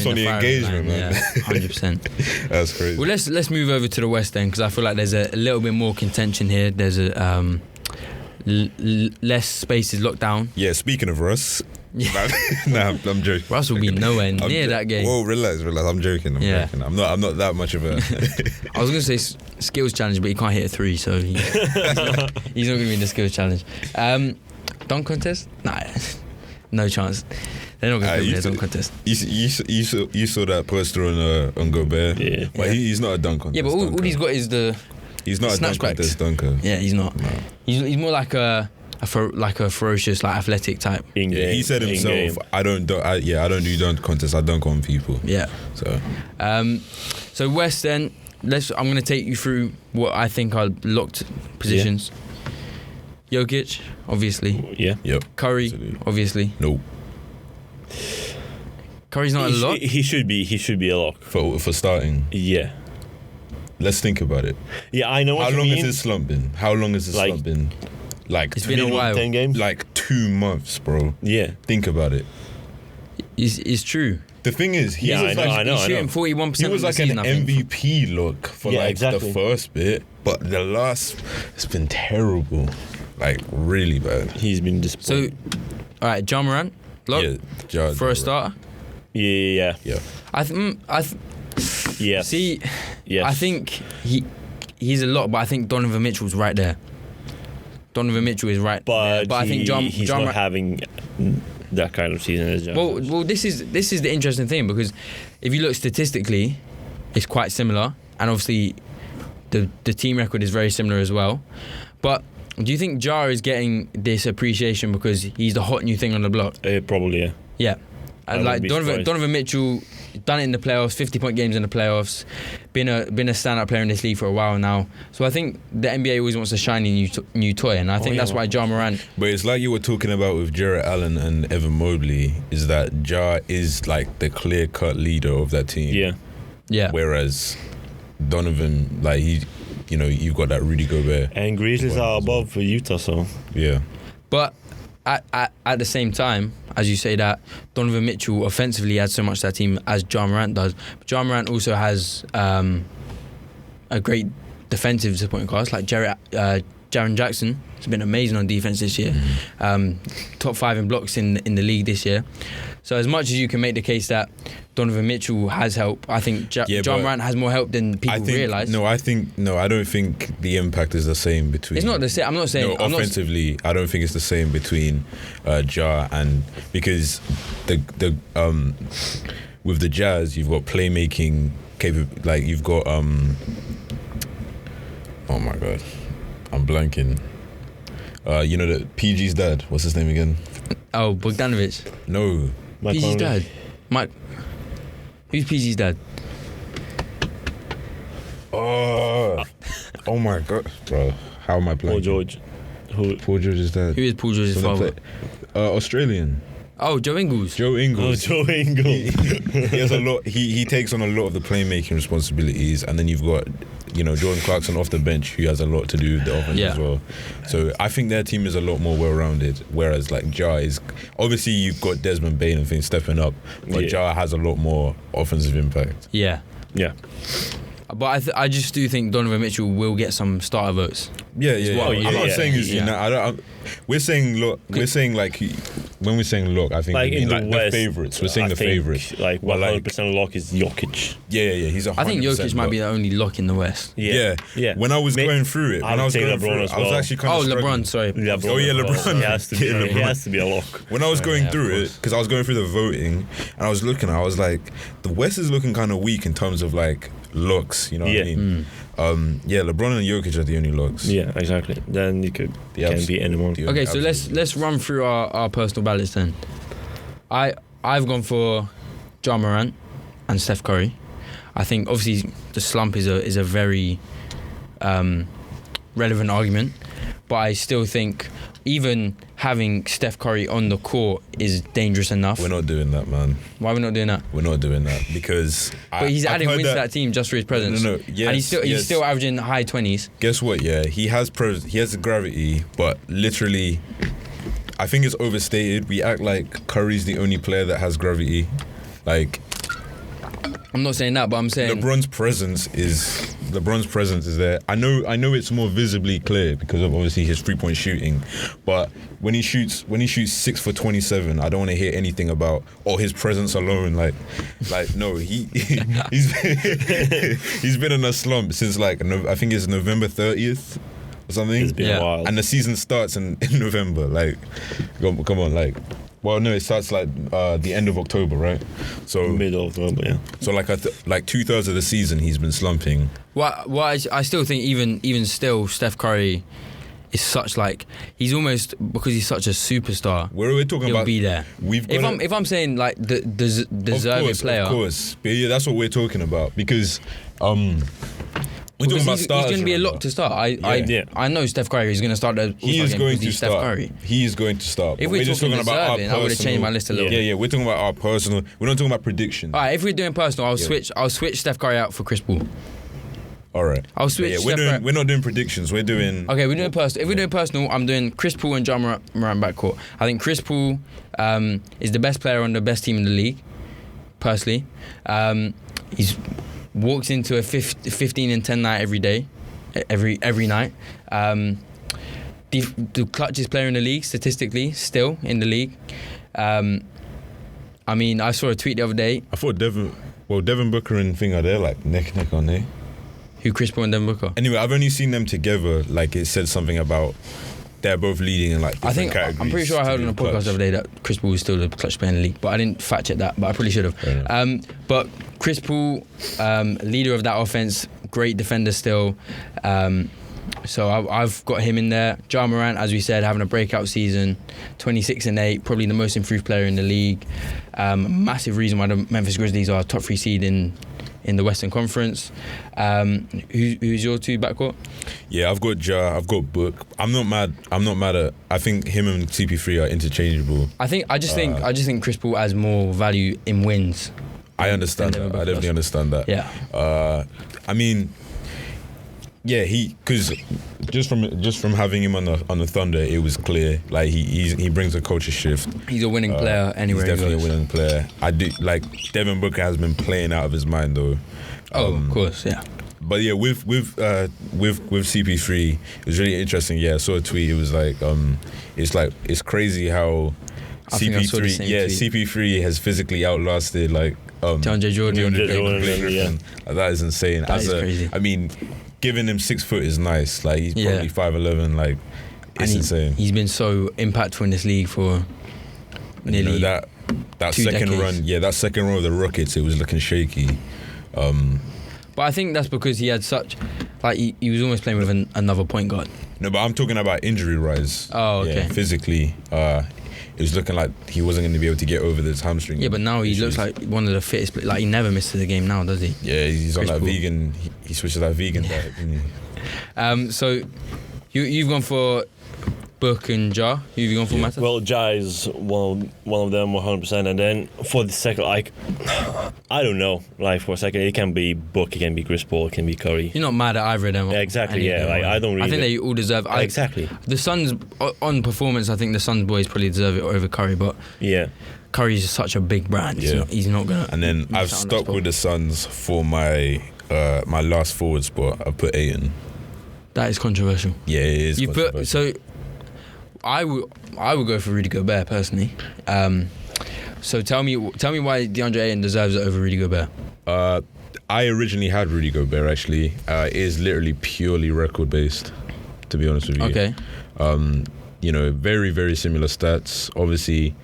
on the engagement, man. Yeah, 100%. That's crazy. Well, let's move over to the West then, because I feel like there's a little bit more contention here. There's a less spaces locked down. Yeah, speaking of Russ. Nah, I'm joking. Russ will be nowhere near that game. Whoa, relax. I'm joking. I'm not that much of a. I was going to say skills challenge, but he can't hit a 3, so he's not going to be in the skills challenge. Dunk contest? Nah, no chance. They're not going to play a dunk contest. You saw that poster on Gobert? Yeah. But he's not a dunk contest. Yeah, but all he's got is the... He's not a dunk contest dunker. Yeah, he's not. No. He's more like a ferocious, like athletic type. Yeah, he said himself, I don't do dunk contests. I dunk on people. Yeah. So West then, I'm going to take you through what I think are locked positions. Yeah. Jokić, obviously. Yeah. Yep. Curry, Absolutely. obviously. Nope. Curry's not a lock. He should be a lock For starting. Yeah. Let's think about it. Yeah, I know what How you long mean. has this slump been? How long has this slump been? Like, it's been a while. 10 games? Like 2 months, bro. Yeah. Think about it. It's true. The thing is, he was He's shooting 41%. He was like an MVP look for the first bit, but the last, it's been terrible. Like, really bad. He's been disappointed. So, all right, Ja Morant, lock for a starter. Yeah. Yes. See, yes. I think he's a lot, but I think Donovan Mitchell's right there. Donovan Mitchell is right there. But I think he's not having that kind of season as Ja. Well, this is the interesting thing, because if you look statistically, it's quite similar, and obviously the team record is very similar as well. But do you think Ja is getting this appreciation because he's the hot new thing on the block? Probably, yeah. Yeah. And like surprised. Donovan Mitchell, done it in the playoffs, 50-point games in the playoffs, been a standout player in this league for a while now. So I think the NBA always wants a shiny new toy, and I think that's why Ja Morant. But it's like you were talking about with Jarrett Allen and Evan Mobley, is that Ja is like the clear-cut leader of that team. Yeah. Yeah. Whereas Donovan, like you've got that Rudy Gobert. And Grizzlies are above Utah, so Yeah. But at the same time, as you say that, Donovan Mitchell offensively adds so much to that team as Ja Morant does. But Ja Morant also has a great defensive supporting cast, like Jaren Jackson has been amazing on defense this year. Top 5 in blocks in the league this year. So as much as you can make the case that Donovan Mitchell has help, I think Ja Morant has more help than people realise. I don't think the impact is the same between. It's not the same. I'm not saying offensively. I don't think it's the same between Ja and, because the with the Jazz you've got playmaking like you've got oh my god, I'm blanking. The PG's dad. What's his name again? Oh, Bogdanović. No. PG's dad. Mike. Who's PG's dad? Oh my god, bro. How am I blanking? Paul George. Paul George's dad. Who is Paul George's father? Australian. Oh, Joe Ingles. Joe Ingles. He has a lot. He takes on a lot of the playmaking responsibilities, and then you've got Jordan Clarkson off the bench, who has a lot to do with the offense as well. So I think their team is a lot more well-rounded. Whereas like Ja is, obviously you've got Desmond Bane and things stepping up, but Ja has a lot more offensive impact. Yeah. But I just do think Donovan Mitchell will get some starter votes. Yeah. I'm not saying we're saying look. We're saying like when we're saying look, I think like in like West, the favourites. We're saying the favourites. Like 100% lock is Jokić. Yeah. He's 100%. I think Jokić might be the only lock in the West. Yeah. When I was going through it, I was actually kind of LeBron. Sorry. LeBron. He has to be. He has to be a lock. When I was going through it, because I was going through the voting, and I was looking, I was like, the West is looking kind of weak in terms of like looks. You know what I mean? LeBron and Jokić are the only locks. Yeah, exactly. Then you can't beat anyone. Okay, so let's run through our personal ballots then. I've gone for Ja Morant and Steph Curry. I think obviously the slump is a very relevant argument, but I still think even having Steph Curry on the court is dangerous enough. We're not doing that, man. Why are we not doing that? We're not doing that because. But he's adding wins to that team just for his presence. No. Yes, and he's still averaging high 20s. Guess what? Yeah, he has the gravity, but literally, I think it's overstated. We act like Curry's the only player that has gravity. Like, I'm not saying that, but I'm saying LeBron's presence is there. I know it's more visibly clear because of obviously his 3-point shooting, but when he shoots 6 for 27, I don't want to hear anything about his presence alone. Like no, he's been in a slump since I think it's November 30th or something. It's been a while. And the season starts in November. Like, come on, like. Well, no, it starts like the end of October, right? So middle of October, yeah. So like 2/3 of the season, he's been slumping. Well, I still think even still, Steph Curry is such like he's almost because he's such a superstar. We're talking he'll about be there. If I'm saying like the deserving player, of course, but yeah, that's what we're talking about because we're talking about starters. He's going to be a lot to start. I know Steph Curry is going to start the He is going to Steph start. Curry. He is going to start. If we're just talking about our personal, I would have changed my list a little. Yeah, we're talking about our personal. We're not talking about predictions. All right, if we're doing personal, I'll switch Steph Curry out for Chris Paul. All right. I'll switch. Yeah, we're not doing predictions. We're doing. Okay, we're doing personal. If we're doing personal, I'm doing Chris Paul and Ja Morant backcourt. I think Chris Paul is the best player on the best team in the league. Personally, he's walks into a 15 and 10 night every day, every night. The clutchest player in the league statistically, still in the league. I mean, I saw a tweet the other day. I thought Devin Booker and thing are there like neck and neck, aren't they? Who, Chris Paul and Devin Booker? Anyway, I've only seen them together. Like it said something about they're both leading in like different categories. I'm pretty sure I heard on a podcast the other day that Chris Paul was still the clutch player in the league, but I didn't fact check that. But I probably should have. But Chris Paul, leader of that offense, great defender still. So I've got him in there. Ja Morant, as we said, having a breakout season, 26-8, probably the most improved player in the league. Massive reason why the Memphis Grizzlies are top 3 seed in the Western Conference. Who's your two backcourt? Yeah, I've got Ja, I've got Book. I'm not mad at. I think him and CP3 are interchangeable. I just think Chris Paul has more value in wins. I understand that. I definitely understand that. Yeah. I mean, yeah, because just from having him on the Thunder, it was clear. Like he brings a culture shift. He's a winning player anywhere. He's definitely a winning player. I do like Devin Booker has been playing out of his mind though. Of course, yeah. But yeah, with CP3, it was really interesting. Yeah, I saw a tweet. It was like, it's crazy how CP3 has physically outlasted like DeAndre Jordan. Yeah. That is insane. That is crazy. I mean, giving him 6 foot is nice. Like he's probably 5'11". Like it's insane. He's been so impactful in this league for nearly that second decades. run. Yeah, that second run of the Rockets, it was looking shaky. But I think that's because he had such, like he was almost playing with another point guard. No, but I'm talking about injury rise. Oh, okay. Yeah, physically, it was looking like he wasn't going to be able to get over this hamstring. Yeah, but now he looks like one of the fittest. Like he never misses a game now, does he? Yeah, he's Chris on that Paul. vegan. He switched to that vegan diet, didn't he? So you've gone for Book and Ja. Who have you gone for, Matt? Well, Ja is one of them 100%, and then for the second, like I don't know, like for a second, it can be Book, it can be Chris Paul, it can be Curry. You're not mad at either of them. Yeah, exactly. Yeah, like I don't really. I think they all deserve. Exactly. The Suns on performance, I think the Suns boys probably deserve it over Curry, but yeah, Curry's such a big brand. Yeah. He's not gonna. And then I've stuck with the Suns for my last forward spot. I put Ayton. That is controversial. Yeah, it is. Controversial. I would go for Rudy Gobert personally. So tell me why DeAndre Ayton deserves it over Rudy Gobert. I originally had Rudy Gobert actually. It is literally purely record based, to be honest with you. Okay. Very very similar stats. Obviously,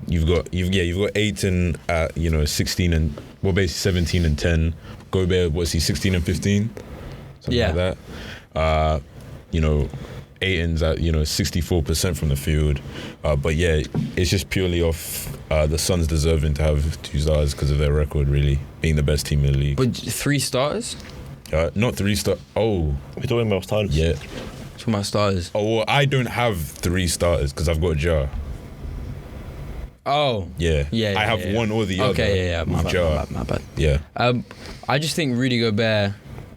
you've got Ayton at 16 and basically 17 and 10. Gobert, what's he, 16 and 15? Something like that. Ayton's at 64% from the field, but yeah, it's just purely off the Suns deserving to have 2 stars because of their record, really being the best team in the league. But 3 starters? Not 3 stars. Oh, we're talking about starters. Yeah, talking about starters. Oh, well, I don't have 3 starters because I've got Ja. Oh, yeah. I have one or the other. Okay, yeah. My bad. Yeah. I just think Rudy Gobert,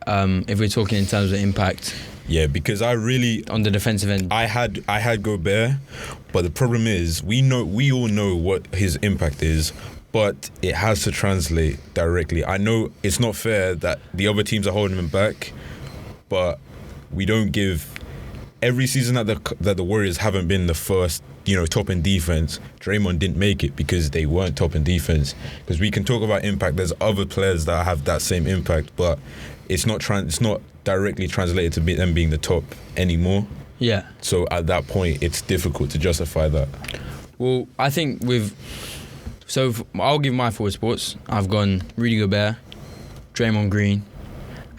if we're talking in terms of impact. Yeah, because I really on the defensive end. I had Gobert, but the problem is we all know what his impact is, but it has to translate directly. I know it's not fair that the other teams are holding him back, but we don't give every season that the Warriors haven't been the first, top in defense. Draymond didn't make it because they weren't top in defense. Because we can talk about impact. There's other players that have that same impact, but it's not directly translated to them being the top anymore. Yeah. So at that point, it's difficult to justify that. Well, I think I'll give my forward sports. I've gone Rudy Gobert, Draymond Green,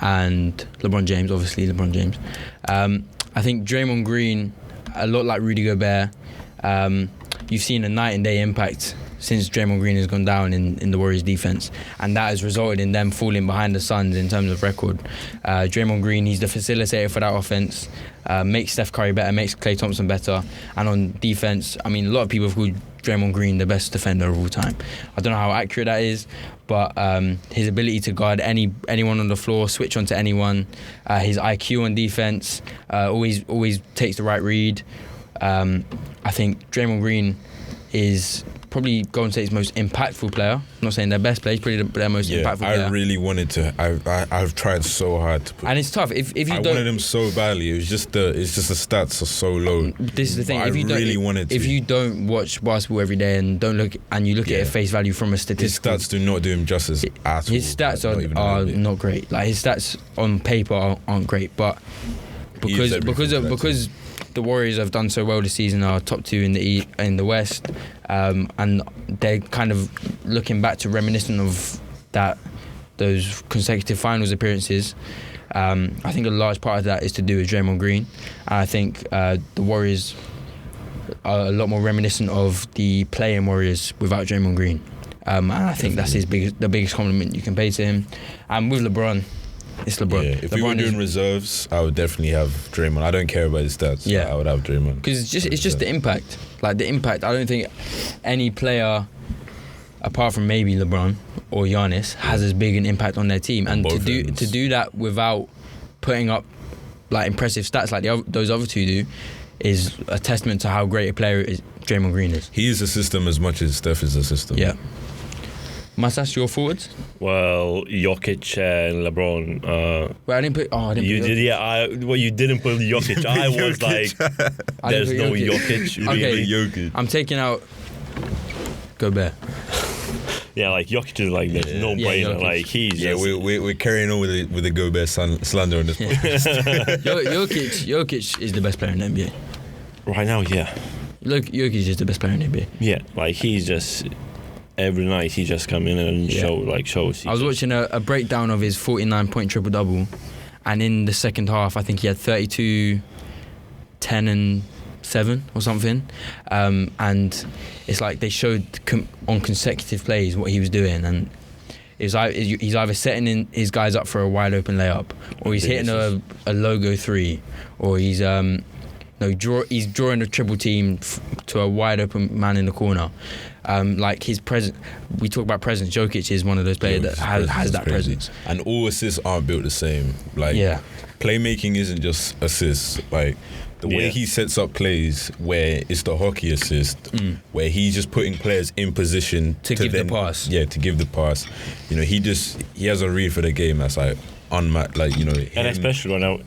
and LeBron James. Obviously, LeBron James. I think Draymond Green, a lot like Rudy Gobert, you've seen a night and day impact since Draymond Green has gone down in the Warriors defense, and that has resulted in them falling behind the Suns in terms of record. Draymond Green, he's the facilitator for that offense, makes Steph Curry better, makes Klay Thompson better, and on defense, I mean, a lot of people have called Draymond Green the best defender of all time. I don't know how accurate that is, but his ability to guard anyone on the floor, switch onto anyone, his IQ on defense, always takes the right read. I think Draymond Green is probably Golden State's most impactful player. I'm not saying their best player, he's probably their most impactful player. I really wanted to. I've tried so hard to put. And it's tough. If you I don't, wanted him so badly. It's just the stats are so low. This is the thing. But If you don't watch basketball every day and don't look and you look at it face value from a statistical, his stats do not do him justice at all. His stats are not great. Like his stats on paper aren't great, but because the Warriors have done so well this season, are top 2 in the West, and they're kind of looking back to reminiscent of those consecutive finals appearances. I think a large part of that is to do with Draymond Green, and I think the Warriors are a lot more reminiscent of the playing Warriors without Draymond Green, and I think that's the biggest compliment you can pay to him. And with LeBron, it's LeBron. Yeah, if we were doing reserves, I would definitely have Draymond. I don't care about his stats. Yeah, I would have Draymond because it's just the impact. Like the impact. I don't think any player, apart from maybe LeBron or Giannis, has as big an impact on their team. And to do that without putting up like impressive stats like those other two do, is a testament to how great a player Draymond Green is. He is a system as much as Steph is a system. Yeah. Must ask your forwards? Well, Jokić and LeBron. Well, I didn't put. Oh, I didn't. You put did, yeah. You didn't put Jokić. I was like, there's no Jokić. Okay, Jokić. I'm taking out Gobert. Yeah, like Jokić is like there's no brainer. Like he's we're carrying on with the Gobert slander on this podcast. Jokić is the best player in the NBA right now. Yeah. Look, Jokić is the best player in the NBA. Yeah, like he's just. Every night he just come in and shows. I was watching a breakdown of his 49-point triple-double, and in the second half I think he had 32, 10 and 7 or something, and it's like they showed on consecutive plays what he was doing, and he's either setting his guys up for a wide open layup, or he's hitting a logo 3, or he's drawing a triple team to a wide open man in the corner. Like his presence, we talk about presence. Jokić is one of those players that has that presence. And all assists aren't built the same. Like playmaking isn't just assists. Like the way he sets up plays, where it's the hockey assist, where he's just putting players in position to give the pass. Yeah, to give the pass. You know, he has a read for the game that's like unmatched. Like, you know, and especially right now,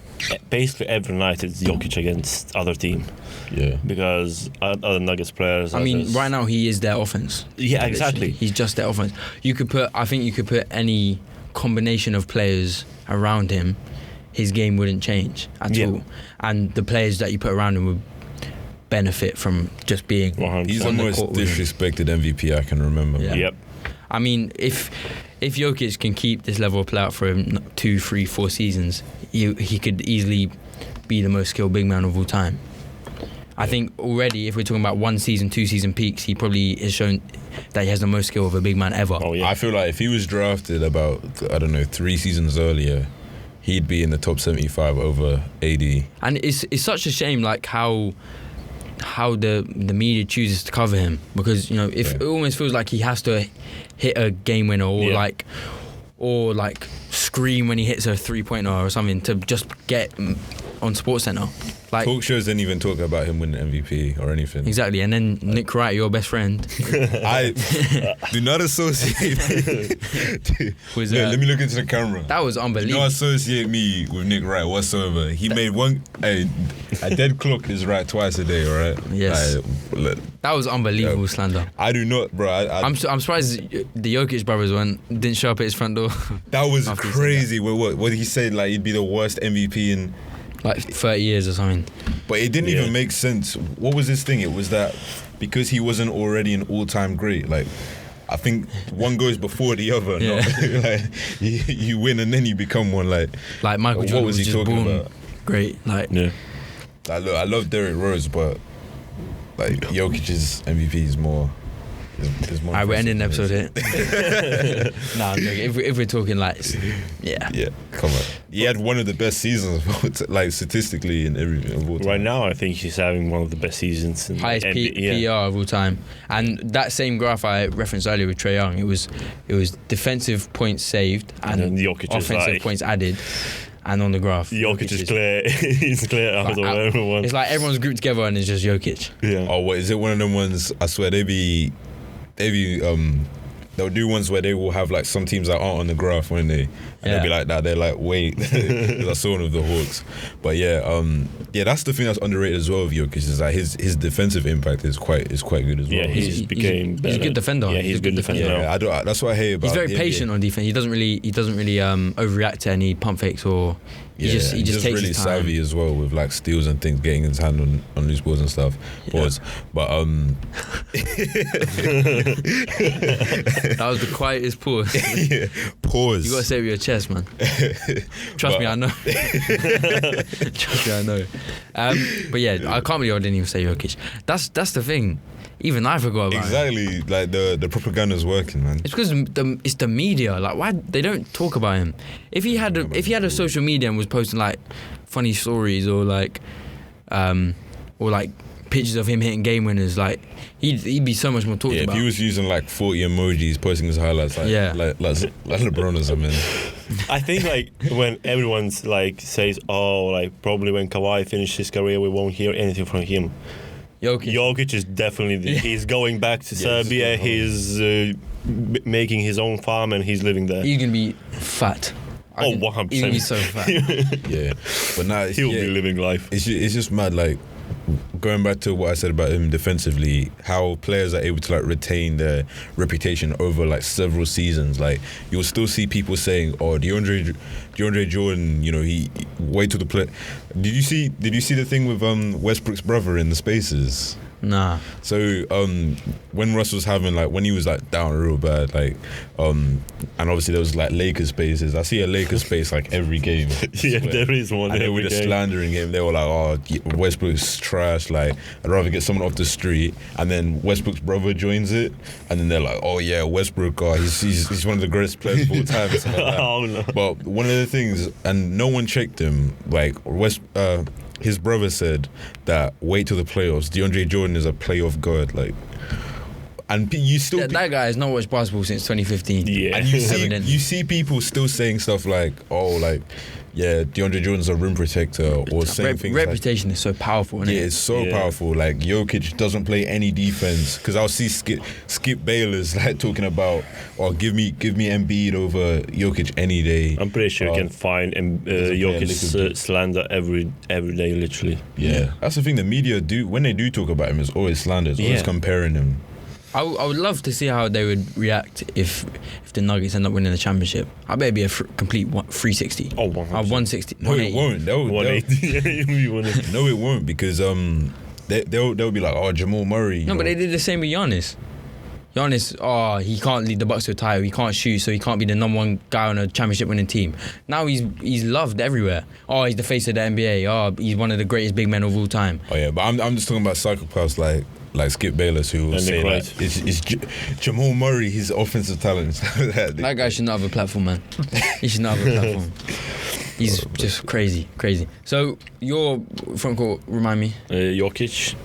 basically every night it's Jokić against other team. Yeah. Because other Nuggets players. I mean, right now he is their offense. Yeah, exactly. Literally. He's just their offense. I think you could put any combination of players around him, his game wouldn't change at all. And the players that you put around him would benefit from just being. 100%. He's the most disrespected MVP I can remember. Yeah. Yep. I mean, if Jokić can keep this level of play out for him 2, 3, 4 seasons, he could easily be the most skilled big man of all time. I think already, if we're talking about 1 season, 2 season peaks, he probably has shown that he has the most skill of a big man ever. Oh, yeah. I feel like if he was drafted about, 3 seasons earlier, he'd be in the top 75 over AD. And it's such a shame, like how the media chooses to cover him, because it almost feels like he has to hit a game winner or like scream when he hits a 3-pointer or something to just get on SportsCenter. Like, talk shows didn't even talk about him winning MVP or anything. Exactly, and then Nick Wright, your best friend. I do not associate me. Let me look into the camera. That was unbelievable. Do not associate me with Nick Wright whatsoever. He made one. A dead clock is right twice a day, right? Yes. That was unbelievable slander. I do not, bro. I'm surprised the Jokić brothers didn't show up at his front door. That was crazy. What did he say? Like he'd be the worst MVP in like 30 years or something. But it didn't even make sense. What was his thing? It was that because he wasn't already an all-time great, like I think one goes before the other. Yeah. Not, like you win and then you become one. Like Michael Jordan was just talking about? Great. Like yeah. Like, look, I love Derrick Rose, but like Jokic's MVP is more. Alright, we're ending the episode here. Nah, I'm joking. If we're talking like, yeah, come on. He had one of the best seasons, like statistically and everything of all time. Right now, I think he's having one of the best seasons. Highest PR of all time. And that same graph I referenced earlier with Trae Young, it was defensive points saved and offensive points added. And on the graph, Jokić is clear. He's clear out of everyone. It's like everyone's grouped together and it's just Jokić. Yeah. Oh, what is it? One of them ones? I swear they'll do ones where they will have like some teams that aren't on the graph, when they and they'll be like that. They're like, wait, I saw one of the Hawks. But that's the thing that's underrated as well of Jokić, is that his defensive impact is quite good as well. Yeah, he's became better. He's a good defender. Yeah, he's a good defender. Yeah, that's what I hate about. He's very patient on defense. He doesn't really overreact to any pump fakes or. He just takes really his time. savvy as well with like steals and things, getting his hand on loose balls and stuff. Yeah. But that was the quietest pause. Yeah, pause. You gotta say it with your chest, man. Trust me, I know. Trust me, I know. But yeah, I can't believe I didn't even say Jokić. That's the thing. Even I forgot about exactly. him. Like the propaganda's working, man. It's because it's the media. Like, why they don't talk about him? If he had a social media and was posting like funny stories or like pictures of him hitting game winners, like he'd be so much more talked about. If he was using like 40 emojis, posting his highlights, like LeBron or something. I think like when everyone's like says, oh, like probably when Kawhi finishes his career, we won't hear anything from him. Jokić is definitely he's going back to Serbia. He's making his own farm and he's living there. He's gonna be fat. 100%. He's gonna be so fat. Yeah, but now he'll be living life. It's just mad. Like going back to what I said about him defensively, how players are able to like retain their reputation over like several seasons. Like you'll still see people saying, "Oh, DeAndre Jordan, you know, he wait till the play." Did you see the thing with Westbrook's brother in the Spaces? Nah. So when Russ was having like when he was like down real bad, like and obviously there was like Lakers Spaces. I see a Lakers space like every game. Yeah, there is one. And they were just slandering him. They were like, "Oh, Westbrook's trash. Like I'd rather get someone off the street." And then Westbrook's brother joins it, and then they're like, "Oh yeah, Westbrook. He's one of the greatest players of all time." Like that. Oh no. But one of the things, and no one checked him. Like his brother said that wait till the playoffs. DeAndre Jordan is a playoff god, like, and you still that guy has not watched basketball since 2015. Yeah, and you see people still saying stuff like, "Oh, like, yeah, DeAndre Jordan's a rim protector," or saying things. Reputation is so powerful, isn't it? Yeah, it's so powerful. Like Jokić doesn't play any defense, because I'll see Skip Bayless like talking about, "Oh, give me Embiid over Jokić any day." I'm pretty sure you can find Jokić slander every day, literally. Yeah, that's the thing. The media when they do talk about him, it's always slander. It's always comparing him. I would love to see how they would react if the Nuggets end up winning the championship. I bet it'd be a complete 360. Oh, 100%. 160. No, it won't. 180. No, it won't, because they'll be like, "Oh, Jamal Murray." No, but they did the same with Giannis. Giannis, he can't lead the Bucks to a title. He can't shoot, so he can't be the number one guy on a championship-winning team. Now he's loved everywhere. Oh, he's the face of the NBA. Oh, he's one of the greatest big men of all time. Oh yeah, but I'm just talking about psychopaths like Skip Bayless, who will say like, it's Jamal Murray, his offensive talent. That guy should not have a platform, man. He should not have a platform. He's just crazy. So your front court, remind me. Jokić,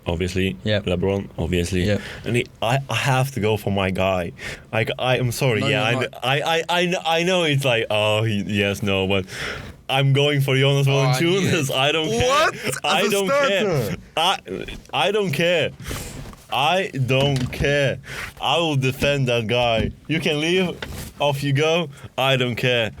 obviously. Yeah. LeBron, obviously. Yeah. And I have to go for my guy. I am sorry. No, I know it's like, but I'm going for Jonas Valančiūnas. I don't care. What? I don't care. I don't care. I don't care. I will defend that guy. You can leave. Off you go. I don't care.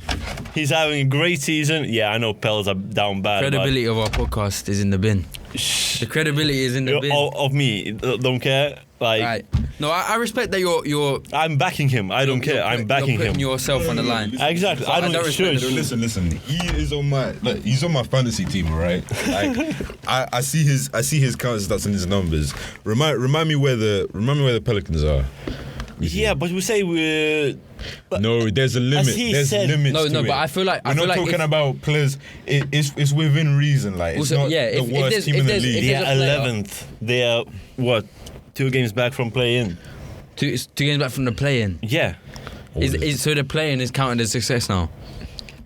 He's having a great season. Yeah, I know Pels are down bad. Credibility of our podcast is in the bin. The credibility is in the bin. Of me, don't care. Like, right. No, I respect that you're. I'm backing him. I don't care. I'm backing you're putting him. yourself on the line. Exactly. I don't respect. Listen. He is on my. Like, he's on my fantasy team, right? Like, I see his counter stats and his numbers. Remind me where the Pelicans are. Yeah, but we say we're. No, there's a limit. There's limits. No, to but it. I feel like we're not talking about players. It's within reason. Like, it's also, not the worst team in the league. They are 11th. They are what? 2 games back from play-in. Two games back from the play-in. Yeah. So the play-in is counted as success now.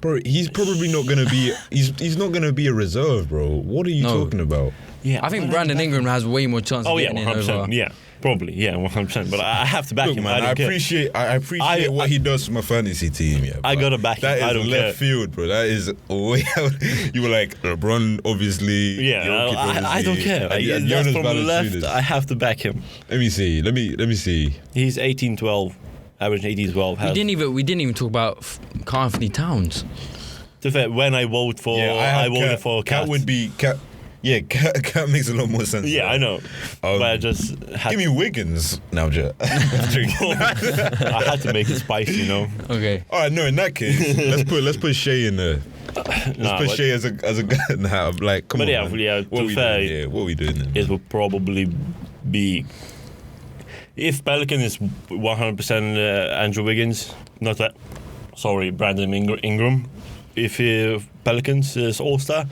Bro, he's probably not gonna be. He's not gonna be a reserve, bro. What are you talking about? Yeah, I think Brandon Ingram has way more chance of getting in over. Yeah, probably. Yeah, 100%. But I have to back him. Man, I appreciate what he does for my fantasy team. Yeah, I gotta back him. That is I don't left field, bro. That is way out. You were like LeBron, obviously. Yeah, Jokić, I don't care. That's from the left. I have to back him. Let me see. He's 18-12, average 18-12. We didn't even talk about Karl Anthony Towns. To be fair, when I vote for, I voted for Cat. Cat would be Cat. Yeah, Cat makes a lot more sense. Yeah, I know. But I just had give me Wiggins now, Jet. I had to make it spicy, you know. Okay. All right, no. In that case, let's put Shea in there. Let's put Shea as a guy. Nah, like, come on. But yeah, what are we doing here? What are we doing? It would probably be if Pelican is 100% Andrew Wiggins, not that. Sorry, Brandon Ingram. If Pelicans is All-Star,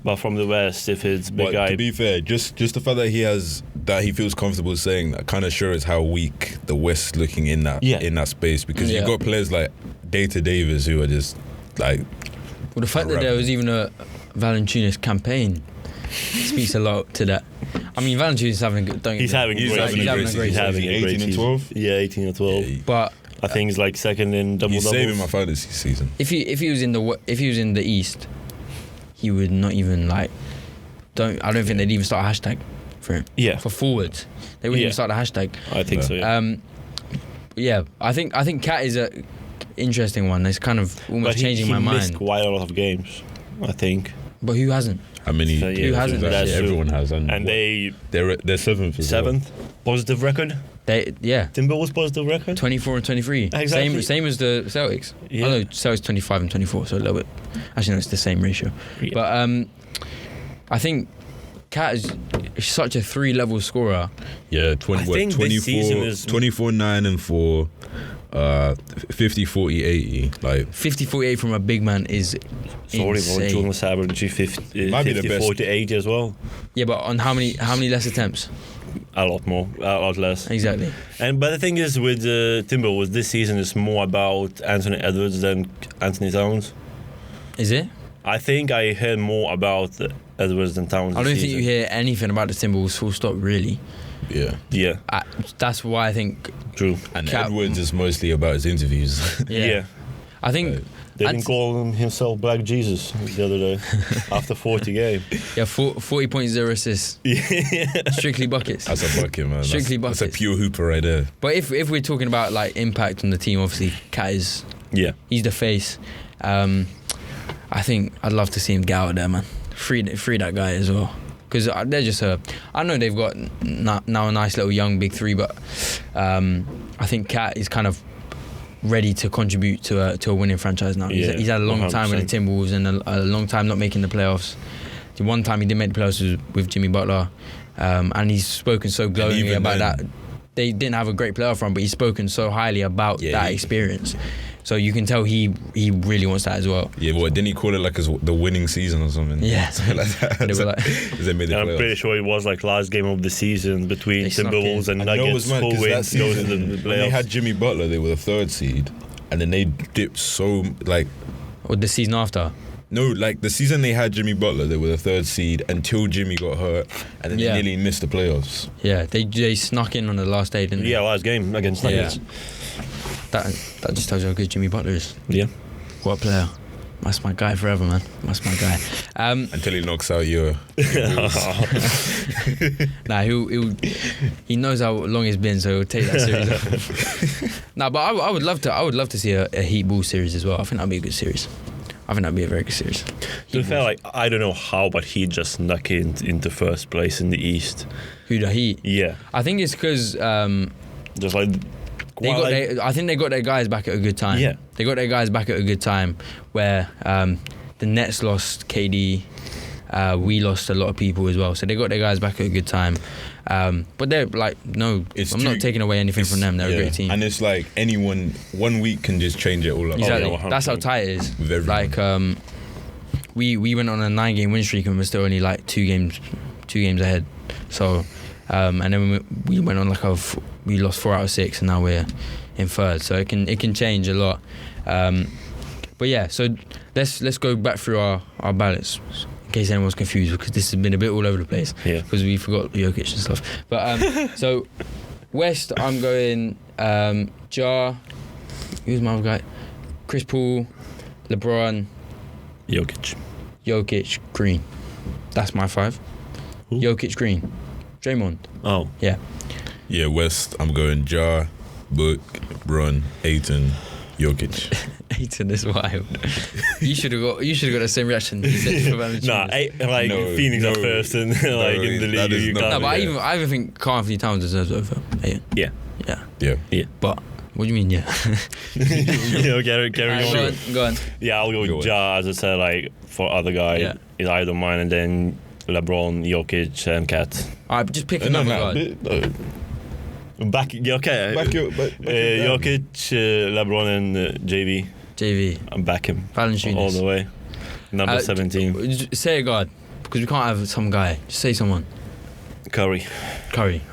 but from the West, if it's big guy. To be fair, just the fact that he feels comfortable saying that kind of shows how weak the West is looking in that space, because you've got players like Data Davis who are just like. Well, the fact that there was even a Valančiūnas campaign speaks a lot to that. I mean, Valančiūnas is having a good. He's having a great 18 and 12. Yeah, 18 and 12. Yeah, but I think he's like second in double-doubles. He's saving my fantasy season. If he was in the East, he would not even like. I don't think they'd even start a hashtag for him. Yeah. For forwards, they wouldn't even start a hashtag. I think so. Yeah. Yeah. I think Cat is a interesting one. It's kind of almost changing my mind. He missed quite a lot of games, I think. But who hasn't? How many? Who hasn't? Everyone has. And they're seventh. Seventh positive record. Timberwolves positive record. 24 and 23. Exactly. Same as the Celtics. Yeah. Although Celtics 25 and 24, so a little bit. Actually, no, it's the same ratio. Yeah. But I think Cat is such a 3-level scorer. Yeah, 24, 9 and 4. 50, 40, 80. Like 50, 48 from a big man is insane. Valančiūnas average 50, might be the best. 40, 80 as well. Yeah, but on how many less attempts? A lot more, a lot less. Exactly. But the thing is with Timberwolves, this season is more about Anthony Edwards than Anthony Towns. Is it? I think I heard more about Edwards than Towns. I don't think you hear anything about the Timberwolves full stop, really. Yeah. That's why I think. True. And Edwards is mostly about his interviews. Yeah. I think. They didn't call himself Black Jesus the other day after 40 games. Yeah, 40 points, 0 assists. Strictly buckets. That's a bucket, man. Strictly buckets. That's a pure hooper right there. But if we're talking about like impact on the team, obviously Cat is. Yeah. He's the face. I think I'd love to see him get out there, man. Free that guy as well. Because they're just I know they've got now a nice little young big three, but I think Cat is kind of ready to contribute to a winning franchise now. Yeah, he's had a long 100%. time with the Timberwolves and a long time not making the playoffs. The one time he did make the playoffs was with Jimmy Butler, and he's spoken so glowingly about that. They didn't have a great playoff run, but he's spoken so highly about that experience. So you can tell he really wants that as well. Yeah, but didn't he call it like the winning season or something? Yeah. Something like that. They made the I'm playoffs. pretty sure it was like last game of the season between Timberwolves and Nuggets. Who wins goes to the playoffs. When they had Jimmy Butler, they were the 3rd seed, and then they dipped so like. Or the season after. No, like the season they had Jimmy Butler, they were the 3rd seed until Jimmy got hurt, and then they nearly missed the playoffs. Yeah, they snuck in on the last day, didn't they? Yeah, last game against Nuggets. That just tells you how good Jimmy Butler is. Yeah. What a player. That's my guy forever, man. That's my guy. Until he knocks out your Nah, he knows how long it's been, so he'll take that series off. Nah, but I would love to see a Heat Bulls series as well. I think that'd be a good series. I think that'd be a very good series. To be fair, like, I don't know how, but he just snuck into first place in the East. Who, the Heat? Yeah. I think it's because Just like... I think they got their guys back at a good time. Yeah. They got their guys back at a good time where the Nets lost KD. We lost a lot of people as well. So they got their guys back at a good time. But they're like, I'm not taking away anything from them. They're a great team. And it's like anyone, 1 week can just change it all up. Exactly. Oh, yeah, that's how tight it is. With everyone. Like, we went on a 9-game win streak and we're still only like 2 games ahead. So, and then we went on like we lost 4 out of 6 and now we're in third. So it can change a lot. But yeah, so let's go back through our ballots in case anyone's confused, because this has been a bit all over the place. Yeah. Because we forgot Jokić and stuff. But so West, I'm going Ja. Who's my other guy? Chris Paul, LeBron, Jokić, Green. That's my 5. Who? Jokić, Green, Draymond. Oh. Yeah. Yeah, West, I'm going Ja, Book, Bron, Ayton, Jokić. Ayton is wild. You should have got the same reaction you said for Valančiūnas. No, Phoenix no, are first and like in the that league. is You not- can't. No, but Yeah. I even think Carl Anthony Towns deserves over Ayton. Yeah. Yeah. Yeah. What do you mean, yeah? Carry on. Go on. Yeah, I'll go Go with Ja, as I said, like, for other guy. Yeah. Is either mine, and then LeBron, Jokić, and Kat. Alright, just pick No, another guard. Okay. Jokić, LeBron, and JV. JV. I'm back him Valančiūnas. all the way. Number 17. Say a guard, because we can't have some guy. Just say someone. Curry.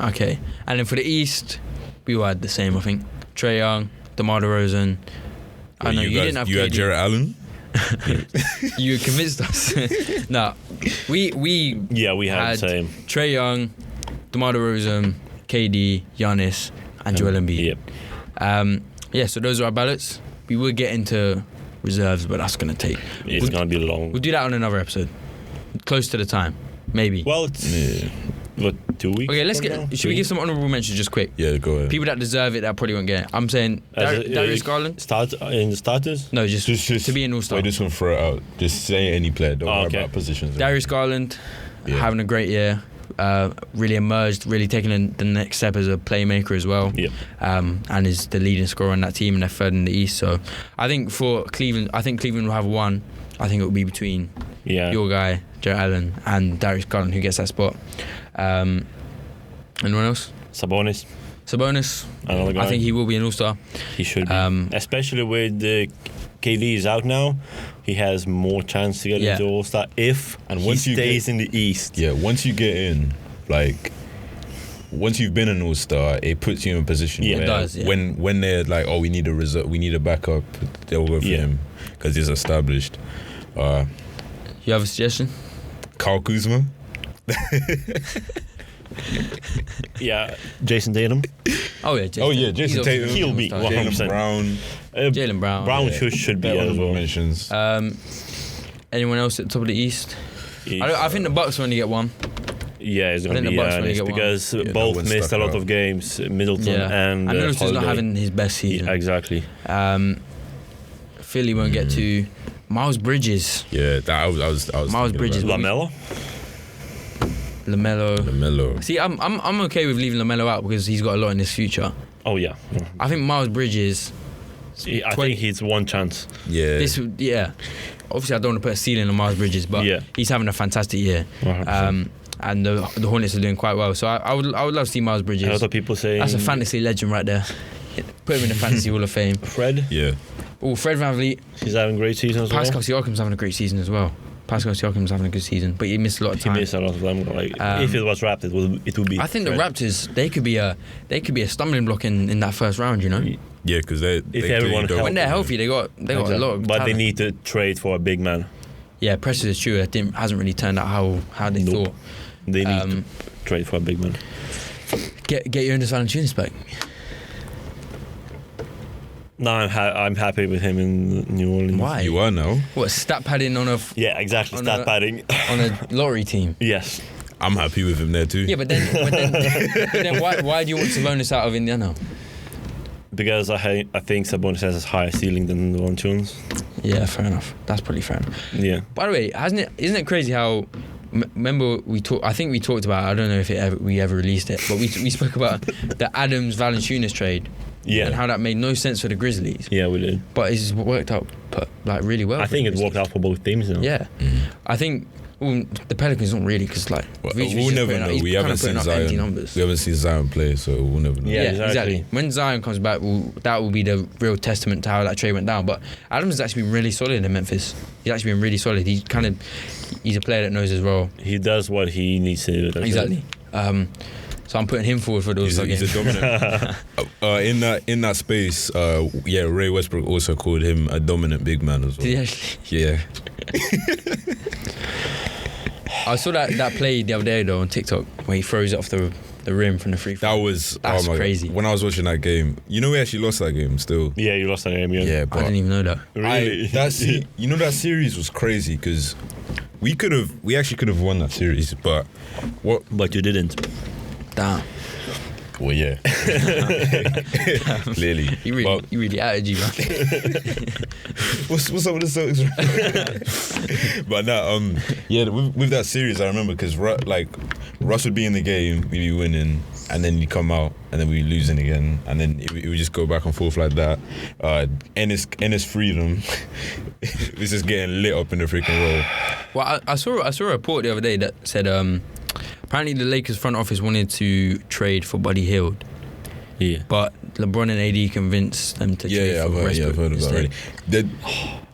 Okay. And then for the East, we all had the same, I think. Trae Young, DeMar DeRozan. I know you didn't have You had KD. Jarrett Allen? You convinced us. No, we Yeah, we had the same. Trae Young, DeMar DeRozan, KD, Giannis, and Joel Embiid. Yep. Yeah, so those are our ballots. We will get into reserves, but that's going to take... It's going to be long. We'll do that on another episode. Close to the time. Maybe. Well, it's... What, 2 weeks? Okay, let's from get... now? Should we give some honourable mentions just quick? Yeah, go ahead. People that deserve it that probably won't get it. I'm saying Darius Garland. In the starters? No, just to be an all-star. I just want to throw it out. Just say any player. Don't worry about positions. Darius Garland, having a great year. Really emerged, really taking the next step as a playmaker as well. Yeah. And is the leading scorer on that team, and they're third in the East. So I think for Cleveland, Cleveland will have one. I think it will be between your guy, Jarrett Allen, and Darius Garland, who gets that spot. Anyone else? Sabonis. Another guy. I think he will be an all-star. He should be. Especially with KD is out now, he has more chance to get into All-Star if he stays in the East. Yeah, once you get in, like, once you've been an All-Star, it puts you in a position where it does, when they're like, oh, we need a result, we need a backup, they'll go for him because he's established. You have a suggestion? Kyle Kuzma? Yeah, Jason Tatum. Oh yeah, Jason Tatum. He'll be 100%. Jaylen Brown. Brown should be as well. Mentions. Anyone else at the top of the East? I think the Bucks only get one. Yeah, it's going to be honest because both missed a lot of games. Middleton and Middleton's Holiday. not having his best season. Yeah, exactly. Philly won't get to. Miles Bridges. Yeah, I was Miles Bridges. LaMelo. See, I'm okay with leaving LaMelo out because he's got a lot in his future. Oh yeah. I think Miles Bridges. I think he's one chance. Yeah. Obviously, I don't want to put a ceiling on Miles Bridges, but he's having a fantastic year. And the Hornets are doing quite well. So I would love to see Miles Bridges. A lot of people saying that's a fantasy legend right there. Put him in the fantasy Hall of Fame. Fred. Yeah. Oh, Fred VanVleet. He's having a great season as well. Pascal Siakam's having a great season as well. Pascal Siakam's having a good season, but he missed a lot of time. He missed a lot of them. Like, if it was wrapped, it would be. I think Fred. the Raptors they could be a stumbling block in that first round. You know. Yeah, because everyone when they're healthy, they got a lot of But talent. they need to trade for a big man. Yeah, Precious is true. It hasn't really turned out how they thought. They need to trade for a big man. Get your Valančiūnas back. No, I'm happy with him in New Orleans. Why? You are now. What, stat padding on a Yeah, exactly. Stat padding. on a lottery team? Yes. I'm happy with him there too. Yeah, but then why do you want Sabonis out of Indiana? Because I think Sabonis has a higher ceiling than the Valančiūnas. Yeah, fair enough. That's probably fair enough. Yeah. By the way, isn't it crazy how? Remember I think we talked about. I don't know if we ever released it, but we spoke about the Adams Valančiūnas trade. Yeah. And how that made no sense for the Grizzlies. Yeah, we did. But it's worked out like really well. I think it worked out for both teams now. Yeah. I think the Pelicans don't really, because like we'll never know. We haven't seen Zion. We haven't seen Zion play, so we'll never know. Yeah, exactly. When Zion comes back, that will be the real testament to how that trade went down. But Adams has actually been really solid in Memphis. He's actually been really solid. He's a player that knows his role. He does what he needs to do. Exactly. So I'm putting him forward for those games. He's a dominant. In that space, Ray Westbrook also called him a dominant big man as well. Did he actually? Yeah. I saw that play the other day though on TikTok where he throws it off the rim from the free throw. That's crazy. God. When I was watching that game, we actually lost that game still. Yeah, you lost that game. Yeah, but I didn't even know that. Really? That series was crazy because we actually could have won that series, but But you didn't. Damn. Well, yeah. Clearly. You really added you, man. What's up with the Celtics? But with that series, I remember because Russ would be in the game, we'd be winning, and then you come out, and then we losing again, and then it would just go back and forth like that. Ennis Freedom. This is getting lit up in the freaking roll. Well, I saw a report the other day that said apparently the Lakers front office wanted to trade for Buddy Hield. Yeah. But LeBron and AD convinced them to trade for Westbrook. I've heard of that already.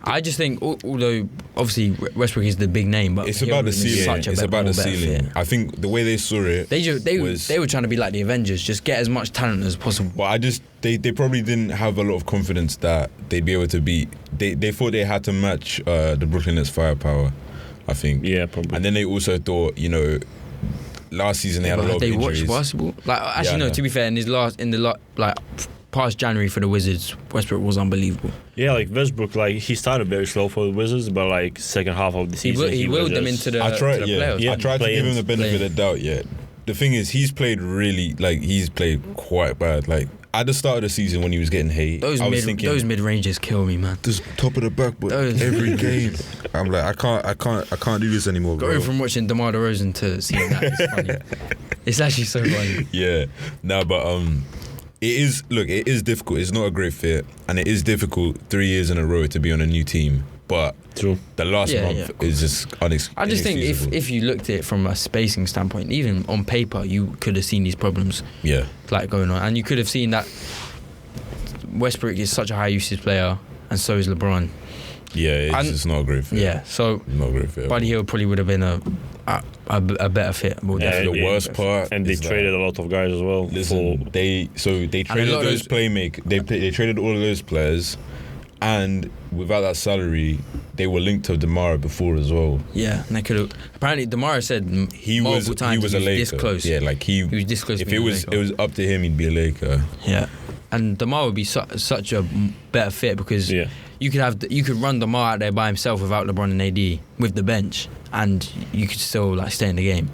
I just think, although obviously Westbrook is the big name, but it's about the ceiling. It's about the ceiling. I think the way they saw it, they were trying to be like the Avengers, just get as much talent as possible. But they probably didn't have a lot of confidence that they'd be able to beat. They thought they had to match the Brooklyn Nets firepower, I think. Yeah, probably. And then they also thought, last season they had a lot of injuries. They watched basketball. To be fair, past January for the Wizards, Westbrook was unbelievable. Yeah, Westbrook, he started very slow for the Wizards, but second half of the season he willed them into the playoffs. I tried to give him the benefit of the doubt. Yeah, the thing is, he's played quite bad. At the start of the season when he was getting hate, those mid-ranges kill me, man. Just top of the backboard every game. I'm like, I can't do this anymore, bro. Going from watching DeMar DeRozan to seeing that is funny. It's actually so funny. Yeah, but it is difficult. It's not a great fit, and it is difficult 3 years in a row to be on a new team. But true. The last month is just I just think if you looked at it from a spacing standpoint, even on paper, you could have seen these problems. Yeah. Going on, and you could have seen that Westbrook is such a high usage player, and so is LeBron. Yeah, it's not a great fit. Yeah, so not a great fit. Buddy Hield probably would have been a better fit. The worst part, and they traded a lot of guys as well. Listen, they traded those playmakers. They traded all of those players. And without that salary, they were linked to DeMar before as well. Yeah, and they could have. Apparently, DeMar said multiple times he was a Laker. This close. Yeah, he was this close. If it was up to him, he'd be a Laker. Yeah, and DeMar would be such a better fit because you could run DeMar out there by himself without LeBron and AD with the bench, and you could still stay in the game.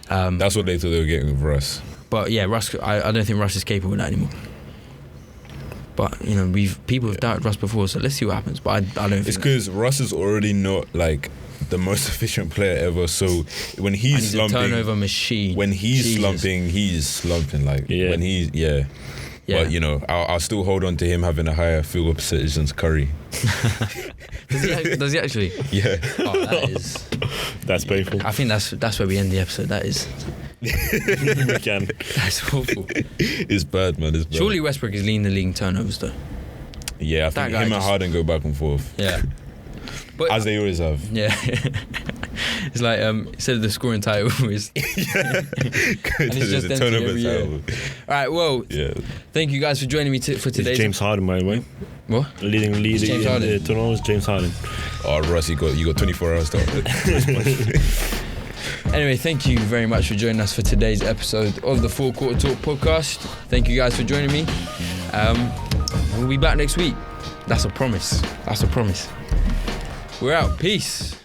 That's what they thought they were getting with Russ. But yeah, Russ. I don't think Russ is capable of that anymore. But people have doubted Russ before, so let's see what happens. But I don't think it's because Russ is already not the most efficient player ever. So when he's slumping, a turnover machine. When he's slumping, he's slumping. When he's But I'll still hold on to him having a higher field goal percentage than Curry. Does he actually? Yeah. Oh, that's painful. I think that's where we end the episode. That is. We can. That's awful. It's bad, man. It's bad. Surely Westbrook is leading the league in turnovers, though. Yeah, I think him and Harden go back and forth. Yeah. But as they always have. Yeah. It's instead of the scoring title is and it's just a turnover title. Alright, well thank you guys for joining me for today's. It's James Harden, by the way. What? Leading the turnovers, James Harden. Oh, Russ, you got 24 hours to Anyway, thank you very much for joining us for today's episode of the Full Court Talk podcast. Thank you guys for joining me. We'll be back next week. That's a promise. We're out. Peace.